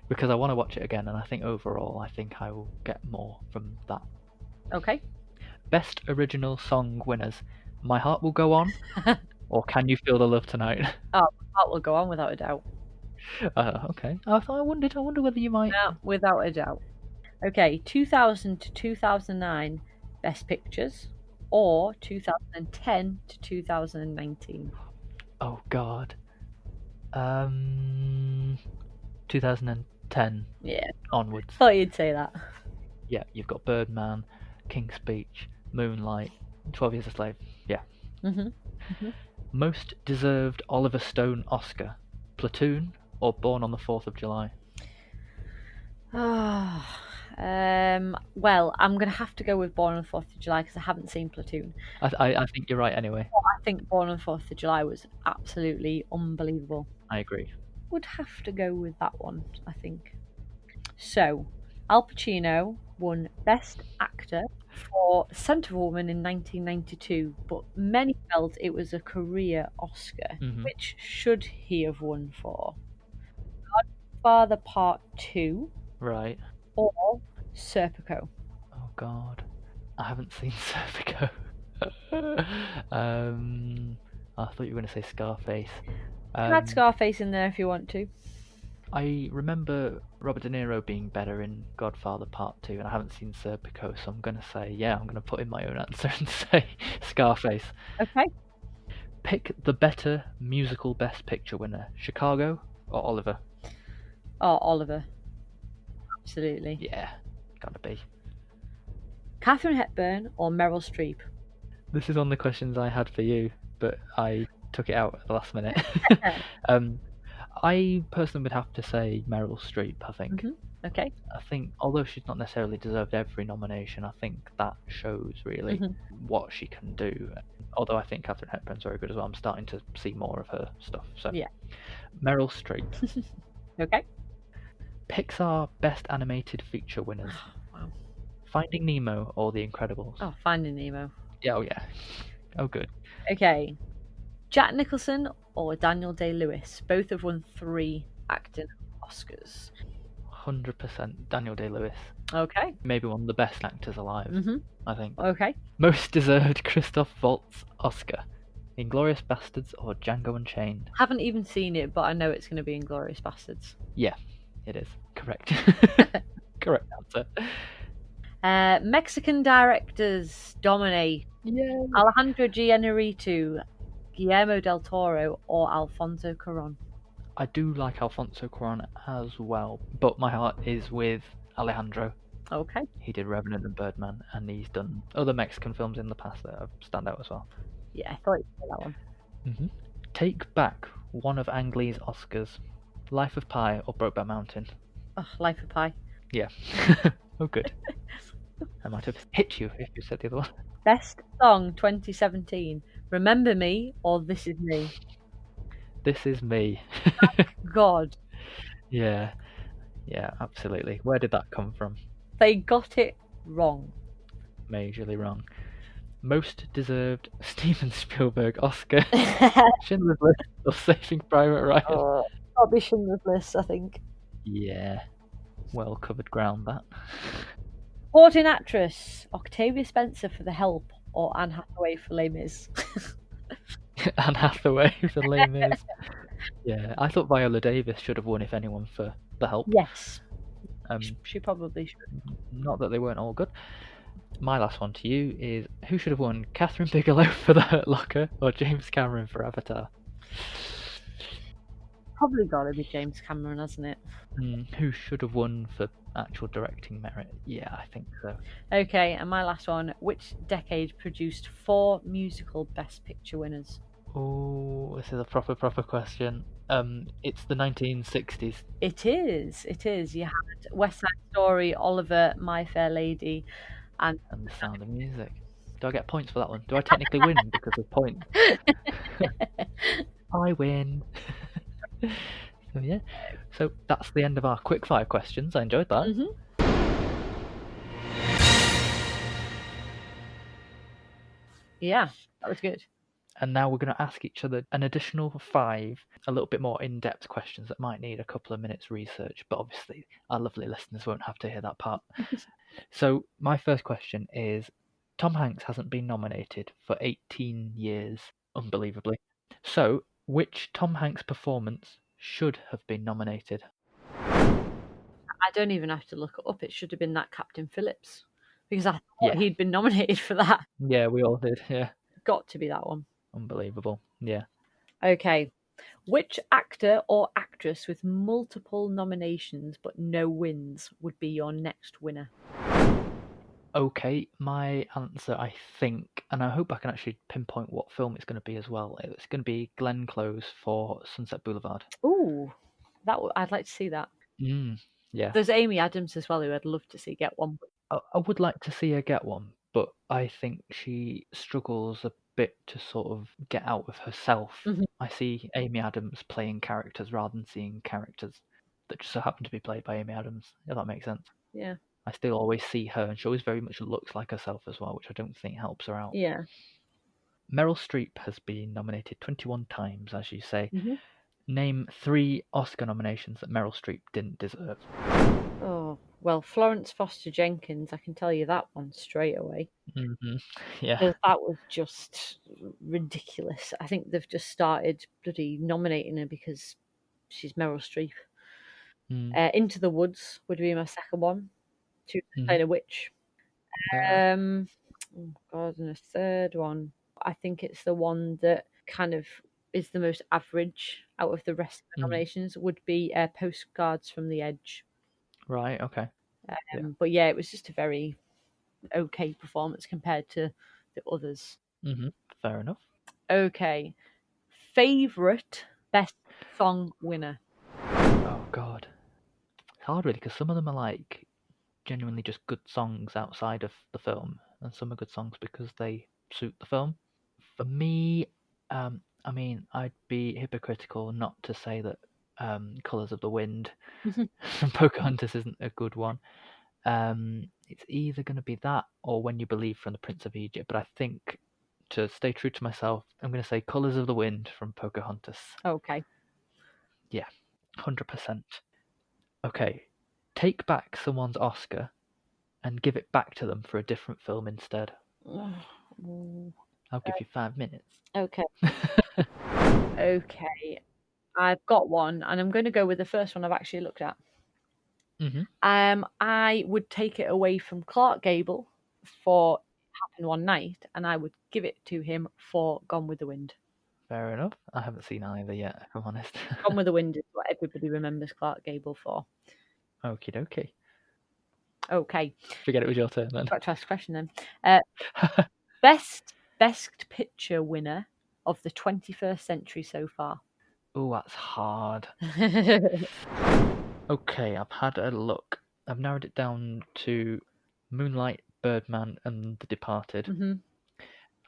Because I want to watch it again, and I think overall, I think I will get more from that. Okay. Best original song winners, My Heart Will Go On, or Can You Feel the Love Tonight? Oh, that will go on without a doubt. Okay. I wonder whether you might. Yeah, without a doubt. Okay, 2000 to 2009 Best Pictures or 2010 to 2019? Oh God. 2010 Yeah, onwards. thought you'd say that. Yeah, you've got Birdman, King's Speech, Moonlight, 12 Years a Slave. Yeah. Most deserved Oliver Stone Oscar, Platoon or Born on the 4th of July? Well, I'm going to have to go with Born on the 4th of July because I haven't seen Platoon. I think you're right anyway. I think Born on the 4th of July was absolutely unbelievable. I agree. Would have to go with that one, I think. So, Al Pacino won Best Actor for Scent of a Woman in 1992, but many felt it was a career Oscar. Which should he have won for? Godfather Part 2 Right. or Serpico? Oh God, I haven't seen Serpico. I thought you were going to say Scarface. Add Scarface in there if you want to. I remember Robert De Niro being better in Godfather Part 2, and I haven't seen Serpico, so I'm going to say, I'm going to put in my own answer and say Scarface. Okay. Pick the better musical Best Picture winner, Chicago or Oliver? Oh, Oliver. Absolutely. Yeah, gotta be. Katharine Hepburn or Meryl Streep? This is one of the questions I had for you, but I took it out at the last minute. I personally would have to say Meryl Streep, I think. Okay. I think, although she's not necessarily deserved every nomination, I think that shows really what she can do. Although I think Katharine Hepburn's very good as well. I'm starting to see more of her stuff. So yeah. Meryl Streep. Okay. Pixar Best Animated Feature winners. Wow. Finding Nemo or The Incredibles? Oh, Finding Nemo. Yeah, oh yeah. Oh, good. Okay. Jack Nicholson or Daniel Day-Lewis? Both have won 3 acting Oscars. 100% Daniel Day-Lewis. Okay. Maybe one of the best actors alive, I think. Okay. Most deserved Christoph Waltz Oscar, Inglourious Bastards or Django Unchained? Haven't even seen it, but I know it's going to be Inglourious Bastards. Yeah, it is. Correct. Correct answer. Mexican directors dominate. Yeah. Alejandro Iñárritu, Guillermo del Toro, or Alfonso Cuarón. I do like Alfonso Cuarón as well, but my heart is with Alejandro. Okay. He did Revenant and Birdman, and he's done other Mexican films in the past that stand out as well. Yeah, I thought you'd say that one. Mm-hmm. Take back one of Ang Lee's Oscars. Life of Pi or Brokeback Mountain? Oh, Life of Pi. Yeah. Oh, good. I might have hit you if you said the other one. Best Song 2017. Remember Me or This Is Me? This Is Me. God, Yeah, absolutely. Where did that come from? they got it wrong. Majorly wrong. Most deserved Steven Spielberg Oscar. Schindler's List or Saving Private Ryan? Probably Schindler's List, I think. Yeah, well covered ground that. Supporting actress, Octavia Spencer for The Help or Anne Hathaway for Les Mis? Anne Hathaway for Les Mis. Yeah, I thought Viola Davis should have won, if anyone, for The Help. Yes, she probably should. Not that they weren't all good. My last one to you is, who should have won, Catherine Bigelow for The Hurt Locker or James Cameron for Avatar? Probably got to be James Cameron, hasn't it? Who should have won for actual directing merit? Yeah, I think so. Okay, and my last one. Which decade produced 4 musical Best Picture winners? Oh, this is a proper question. It's the 1960s. It is. You had West Side Story, Oliver, My Fair Lady, and The Sound of Music. Do I get points for that one? Do I technically win because of points? I win. So yeah. So that's the end of our quickfire questions. I enjoyed that. Yeah, that was good. And now we're going to ask each other an additional 5, a little bit more in-depth questions that might need a couple of minutes research, but obviously our lovely listeners won't have to hear that part. So my first question is, Tom Hanks hasn't been nominated for 18 years, unbelievably. So which Tom Hanks performance should have been nominated? I don't even have to look it up. It should have been that Captain Phillips, because I thought Yeah. he'd been nominated for that. Yeah, we all did, yeah. Got to be that one. Unbelievable, yeah. Okay. Which actor or actress with multiple nominations but no wins would be your next winner? Okay, my answer, I think, and I hope I can actually pinpoint what film it's going to be as well. It's going to be Glenn Close for Sunset Boulevard. Ooh, I'd like to see that. Yeah. There's Amy Adams as well, who I'd love to see get one. I would like to see her get one, but I think she struggles a bit to sort of get out of herself. I see Amy Adams playing characters rather than seeing characters that just so happen to be played by Amy Adams, if that makes sense. Yeah. I still always see her, and she always very much looks like herself as well, which I don't think helps her out. Yeah. Meryl Streep has been nominated 21 times, as you say. Name 3 Oscar nominations that Meryl Streep didn't deserve. Oh, well, Florence Foster Jenkins, I can tell you that one straight away. Yeah. That was just ridiculous. I think they've just started bloody nominating her because she's Meryl Streep. Into the Woods would be my second one. She was playing a witch. Oh God, and a third one. I think it's the one that kind of is the most average out of the rest of the nominations, would be Postcards from the Edge. Right, okay. But yeah, it was just a very okay performance compared to the others. Fair enough. Okay. Favourite Best Song winner? Oh God. It's hard really, because some of them are like genuinely just good songs outside of the film, and some are good songs because they suit the film. For me, I mean, I'd be hypocritical not to say that Colours of the Wind from Pocahontas isn't a good one. It's either going to be that or When You Believe from The Prince of Egypt, but I think, to stay true to myself, I'm going to say Colours of the Wind from Pocahontas. Okay. Yeah, 100%. Okay, take back someone's Oscar and give it back to them for a different film instead. I'll give you 5 minutes. Okay. Okay. I've got one, and I'm going to go with the first one I've actually looked at. Hmm. I would take it away from Clark Gable for It Happened One Night, and I would give it to him for Gone with the Wind. Fair enough. I haven't seen either yet, if I'm honest. Gone with the Wind is what everybody remembers Clark Gable for. Okie dokie. Okay, Forget it was your turn then. got to ask a question then. Best Picture winner of the 21st century so far. Oh, that's hard. Okay, I've had a look. I've narrowed it down to Moonlight, Birdman, and The Departed. hmm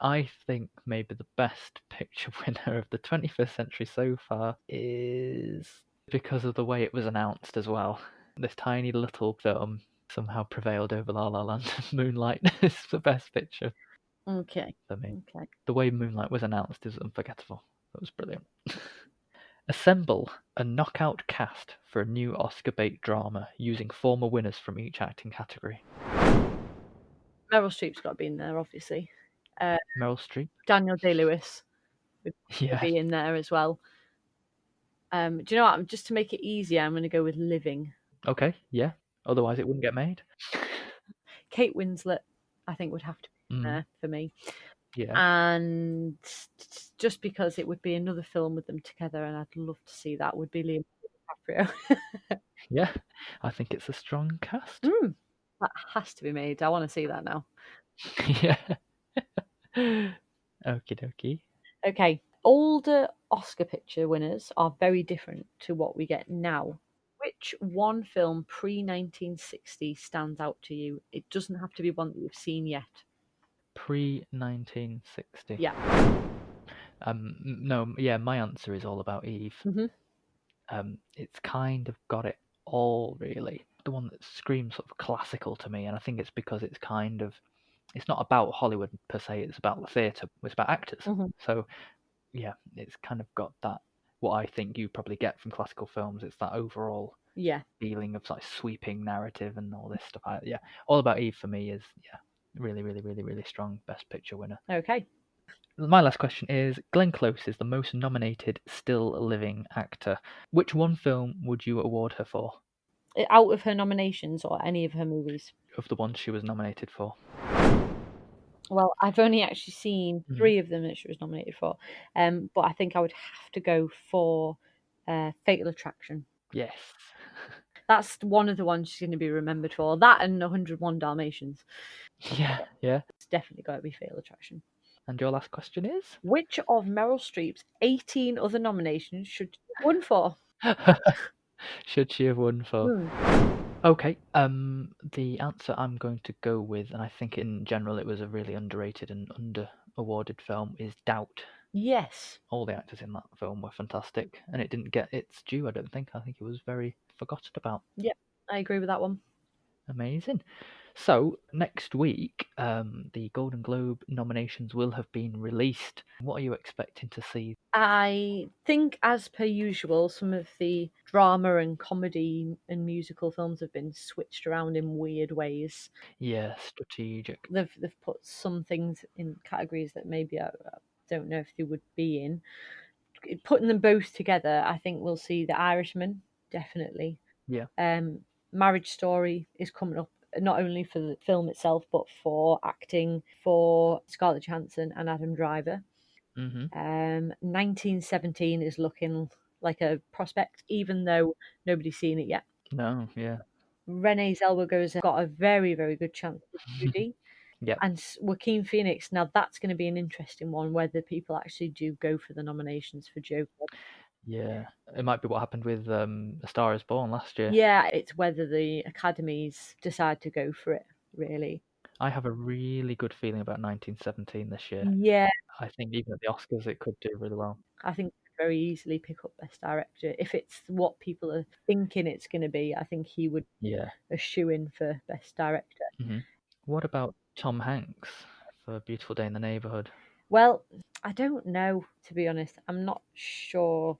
I think maybe the best picture winner of the 21st century so far is because of the way it was announced as well. This tiny little film somehow prevailed over La La Land. Moonlight is the best picture Okay. for me. Okay. The way Moonlight was announced is unforgettable. That was brilliant. Assemble a knockout cast for a new Oscar bait drama using former winners from each acting category. Meryl Streep's got to be in there, obviously. Meryl Streep. Daniel Day-Lewis would Yeah. be in there as well. Do you know what? Just to make it easier, I'm going to go with Living. Okay. Yeah. Otherwise, it wouldn't get made. Kate Winslet, I think, would have to be in there for me. Yeah. And just because it would be another film with them together, and I'd love to see that, would be Leonardo DiCaprio. Yeah. I think it's a strong cast. That has to be made. I want to see that now. Yeah. Okie dokie. Okay. Older Oscar picture winners are very different to what we get now. Which one film pre-1960 stands out to you? It doesn't have to be one that you've seen yet. Pre-1960. Yeah. No, yeah, my answer is All About Eve. It's kind of got it all, really. The one that screams sort of classical to me, and I think it's because it's kind of, it's not about Hollywood per se, it's about the theatre, it's about actors. So, yeah, it's kind of got that, what I think you probably get from classical films, it's that overall feeling of like sweeping narrative and all this stuff. Yeah, All About Eve for me is, really, really, really, really strong Best Picture winner. Okay. My last question is, Glenn Close is the most nominated still living actor. Which one film would you award her for? Out of her nominations or any of her movies? Of the ones she was nominated for. Well, I've only actually seen 3 of them that she was nominated for, but I think I would have to go for Fatal Attraction. Yes. That's one of the ones she's going to be remembered for. That and 101 Dalmatians. Yeah. It's definitely got to be Fatal Attraction. And your last question is? Which of Meryl Streep's 18 other nominations should she have won for? Should she have won for? Okay, the answer I'm going to go with, and I think in general it was a really underrated and under-awarded film, is Doubt. Yes. All the actors in that film were fantastic, and it didn't get its due, I don't think. I think it was very forgotten about. Yeah, I agree with that one. Amazing. So, next week, the Golden Globe nominations will have been released. What are you expecting to see? I think, as per usual, some of the drama and comedy and musical films have been switched around in weird ways. Yeah, strategic. They've put some things in categories that maybe I don't know if they would be in. Putting them both together, I think we'll see The Irishman, definitely. Yeah. Marriage Story is coming up, not only for the film itself, but for acting for Scarlett Johansson and Adam Driver. 1917 is looking like a prospect, even though nobody's seen it yet. No, yeah. Renee Zellweger's got a very, very good chance with Judy. Yeah. And Joaquin Phoenix, now that's going to be an interesting one, whether people actually do go for the nominations for Joker. Yeah, it might be what happened with A Star Is Born last year. Yeah, it's whether the academies decide to go for it, really. I have a really good feeling about 1917 this year. Yeah. I think even at the Oscars it could do really well. I think very easily pick up Best Director. If it's what people are thinking it's going to be, I think he would a shoe-in for Best Director. What about Tom Hanks for Beautiful Day in the Neighborhood? Well, I don't know, to be honest. I'm not sure.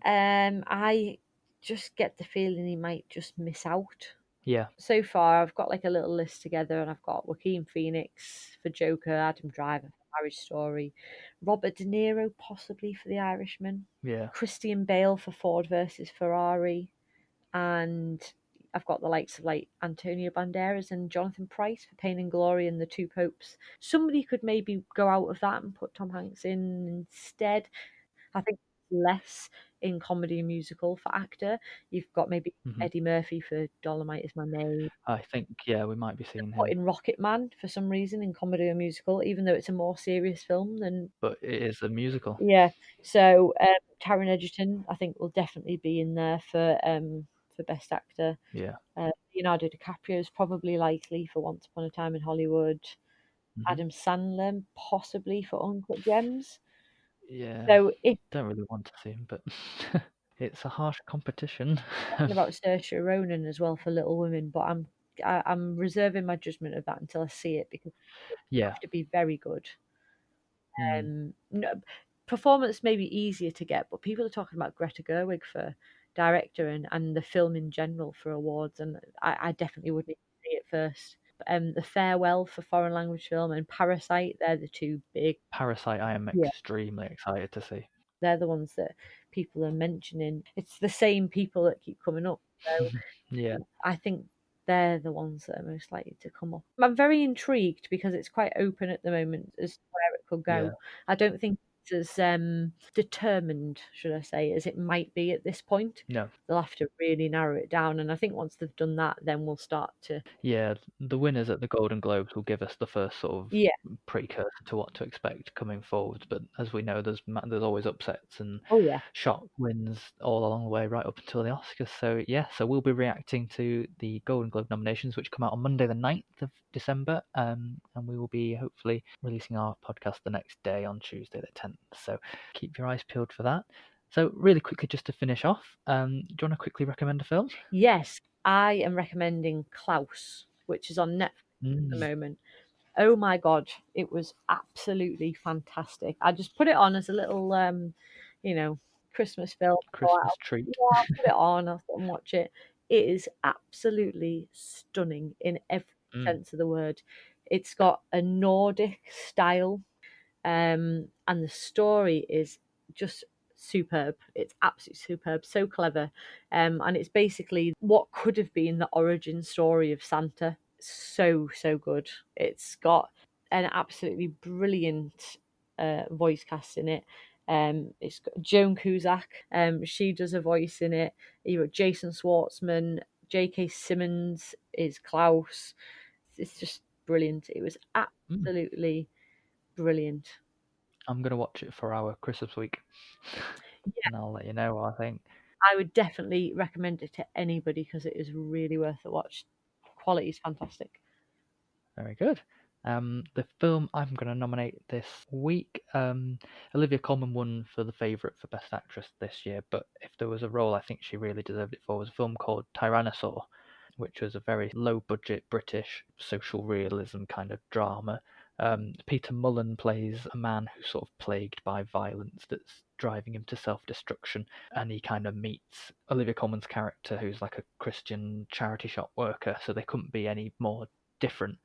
I just get the feeling he might just miss out. Yeah. So far, I've got like a little list together, and I've got Joaquin Phoenix for Joker, Adam Driver for Marriage Story, Robert De Niro possibly for The Irishman, Yeah. Christian Bale for Ford versus Ferrari, and I've got the likes of like Antonio Banderas and Jonathan Pryce for Pain and Glory and The Two Popes. Somebody could maybe go out of that and put Tom Hanks in instead. I think less in comedy and musical for actor. You've got maybe Eddie Murphy for Dolomite Is My Name. I think, yeah, we might be seeing Put him. in Rocket Man for some reason in comedy or musical, even though it's a more serious film than. But it is a musical. Yeah. So Taron Egerton, I think, will definitely be in there for Best Actor. Yeah. Leonardo DiCaprio is probably likely for Once Upon a Time in Hollywood. Adam Sandler possibly for Uncut Gems. Yeah. So if Don't really want to see him, but it's a harsh competition. talking about Saoirse Ronan as well for Little Women, but I'm reserving my judgment of that until I see it because it Yeah. have to be very good. Mm. No, performance may be easier to get, but people are talking about Greta Gerwig for director and the film in general for awards, and I definitely would need to see it first. The Farewell for foreign language film and Parasite, they're the two big. Parasite, I am Yeah. extremely excited to see. They're the ones that people are mentioning. It's the same people that keep coming up. So Yeah. I think they're the ones that are most likely to come up. I'm very intrigued because it's quite open at the moment as to where it could go. Yeah. I don't think it's as determined, should I say, as it might be at this point. No. They'll have to really narrow it down, and I think once they've done that, then we'll start to. Yeah, the winners at the Golden Globes will give us the first sort of Yeah. precursor to what to expect coming forward. But as we know, there's always upsets and Oh yeah. shock wins all along the way, right up until the Oscars. So yeah, so we'll be reacting to the Golden Globe nominations, which come out on Monday, the 9th of December, and we will be hopefully releasing our podcast the next day on Tuesday, the 10th. So keep your eyes peeled for that. So really quickly, just to finish off, do you want to quickly recommend a film? Yes, I am recommending Klaus, which is on Netflix at the moment. Oh my god, it was absolutely fantastic. I just put it on as a little Christmas film. Christmas treat. Yeah, I'll put it on, I'll sit and watch it. It is absolutely stunning in every sense of the word. It's got a Nordic style, and the story is just superb. It's absolutely superb, so clever. And it's basically what could have been the origin story of Santa. So good. It's got an absolutely brilliant voice cast in it. It's got Joan Cusack. She does a voice in it. You got Jason Schwartzman. J.K. Simmons is Klaus. It's just brilliant. It was absolutely brilliant. I'm going to watch it for our Christmas week. Yeah. And I'll let you know what I think. I would definitely recommend it to anybody because it is really worth a watch. Quality is fantastic. Very good. The film I'm going to nominate this week, Olivia Colman won for The Favourite for Best Actress this year, but if there was a role I think she really deserved it for, was a film called Tyrannosaur, which was a very low-budget British social realism kind of drama. Peter Mullen plays a man who's sort of plagued by violence that's driving him to self-destruction, and he kind of meets Olivia Colman's character, who's like a Christian charity shop worker, so they couldn't be any more different,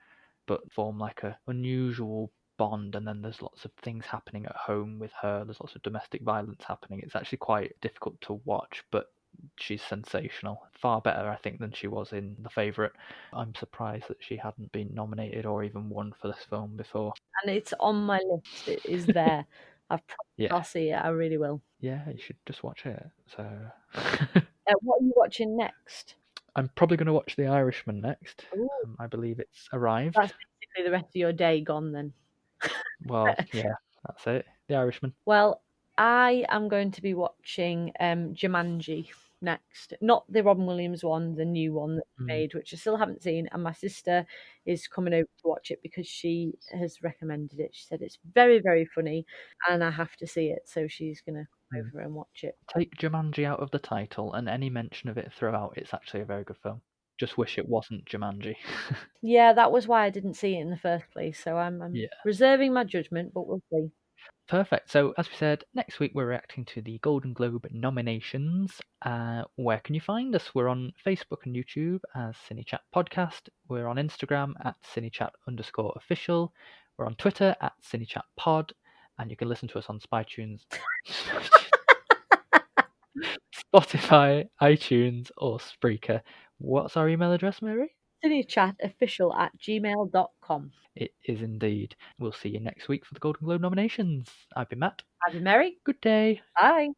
but form like a unusual bond. And then there's lots of things happening at home with her. There's lots of domestic violence happening. It's actually quite difficult to watch, but she's sensational. Far better, I think, than she was in The Favourite. I'm surprised that she hadn't been nominated or even won for this film before. And it's on my list. It is there. I'll see it. I really will. Yeah, you should just watch it. So what are you watching next? I'm probably going to watch The Irishman next. I believe it's arrived. That's basically the rest of your day gone then. Well, yeah, that's it. The Irishman. Well, I am going to be watching Jumanji next. Not the Robin Williams one, the new one that they made, which I still haven't seen. And my sister is coming over to watch it because she has recommended it. She said it's very, very funny and I have to see it. So she's going to come over and watch it. Take Jumanji out of the title and any mention of it throughout, it's actually a very good film. Just wish it wasn't Jumanji. Yeah, that was why I didn't see it in the first place. So I'm reserving my judgment, but we'll see. Perfect. So, as we said, next week we're reacting to the Golden Globe nominations. Where can you find us? We're on Facebook and YouTube as CineChat Podcast. We're on Instagram at CineChat_official. We're on Twitter at CineChatPod. And you can listen to us on Spotify, iTunes, or Spreaker. What's our email address, Mary? cineChatOfficial@gmail.com. It is indeed. We'll see you next week for the Golden Globe nominations. I've been Matt. Have you, Mary? Good day. Bye.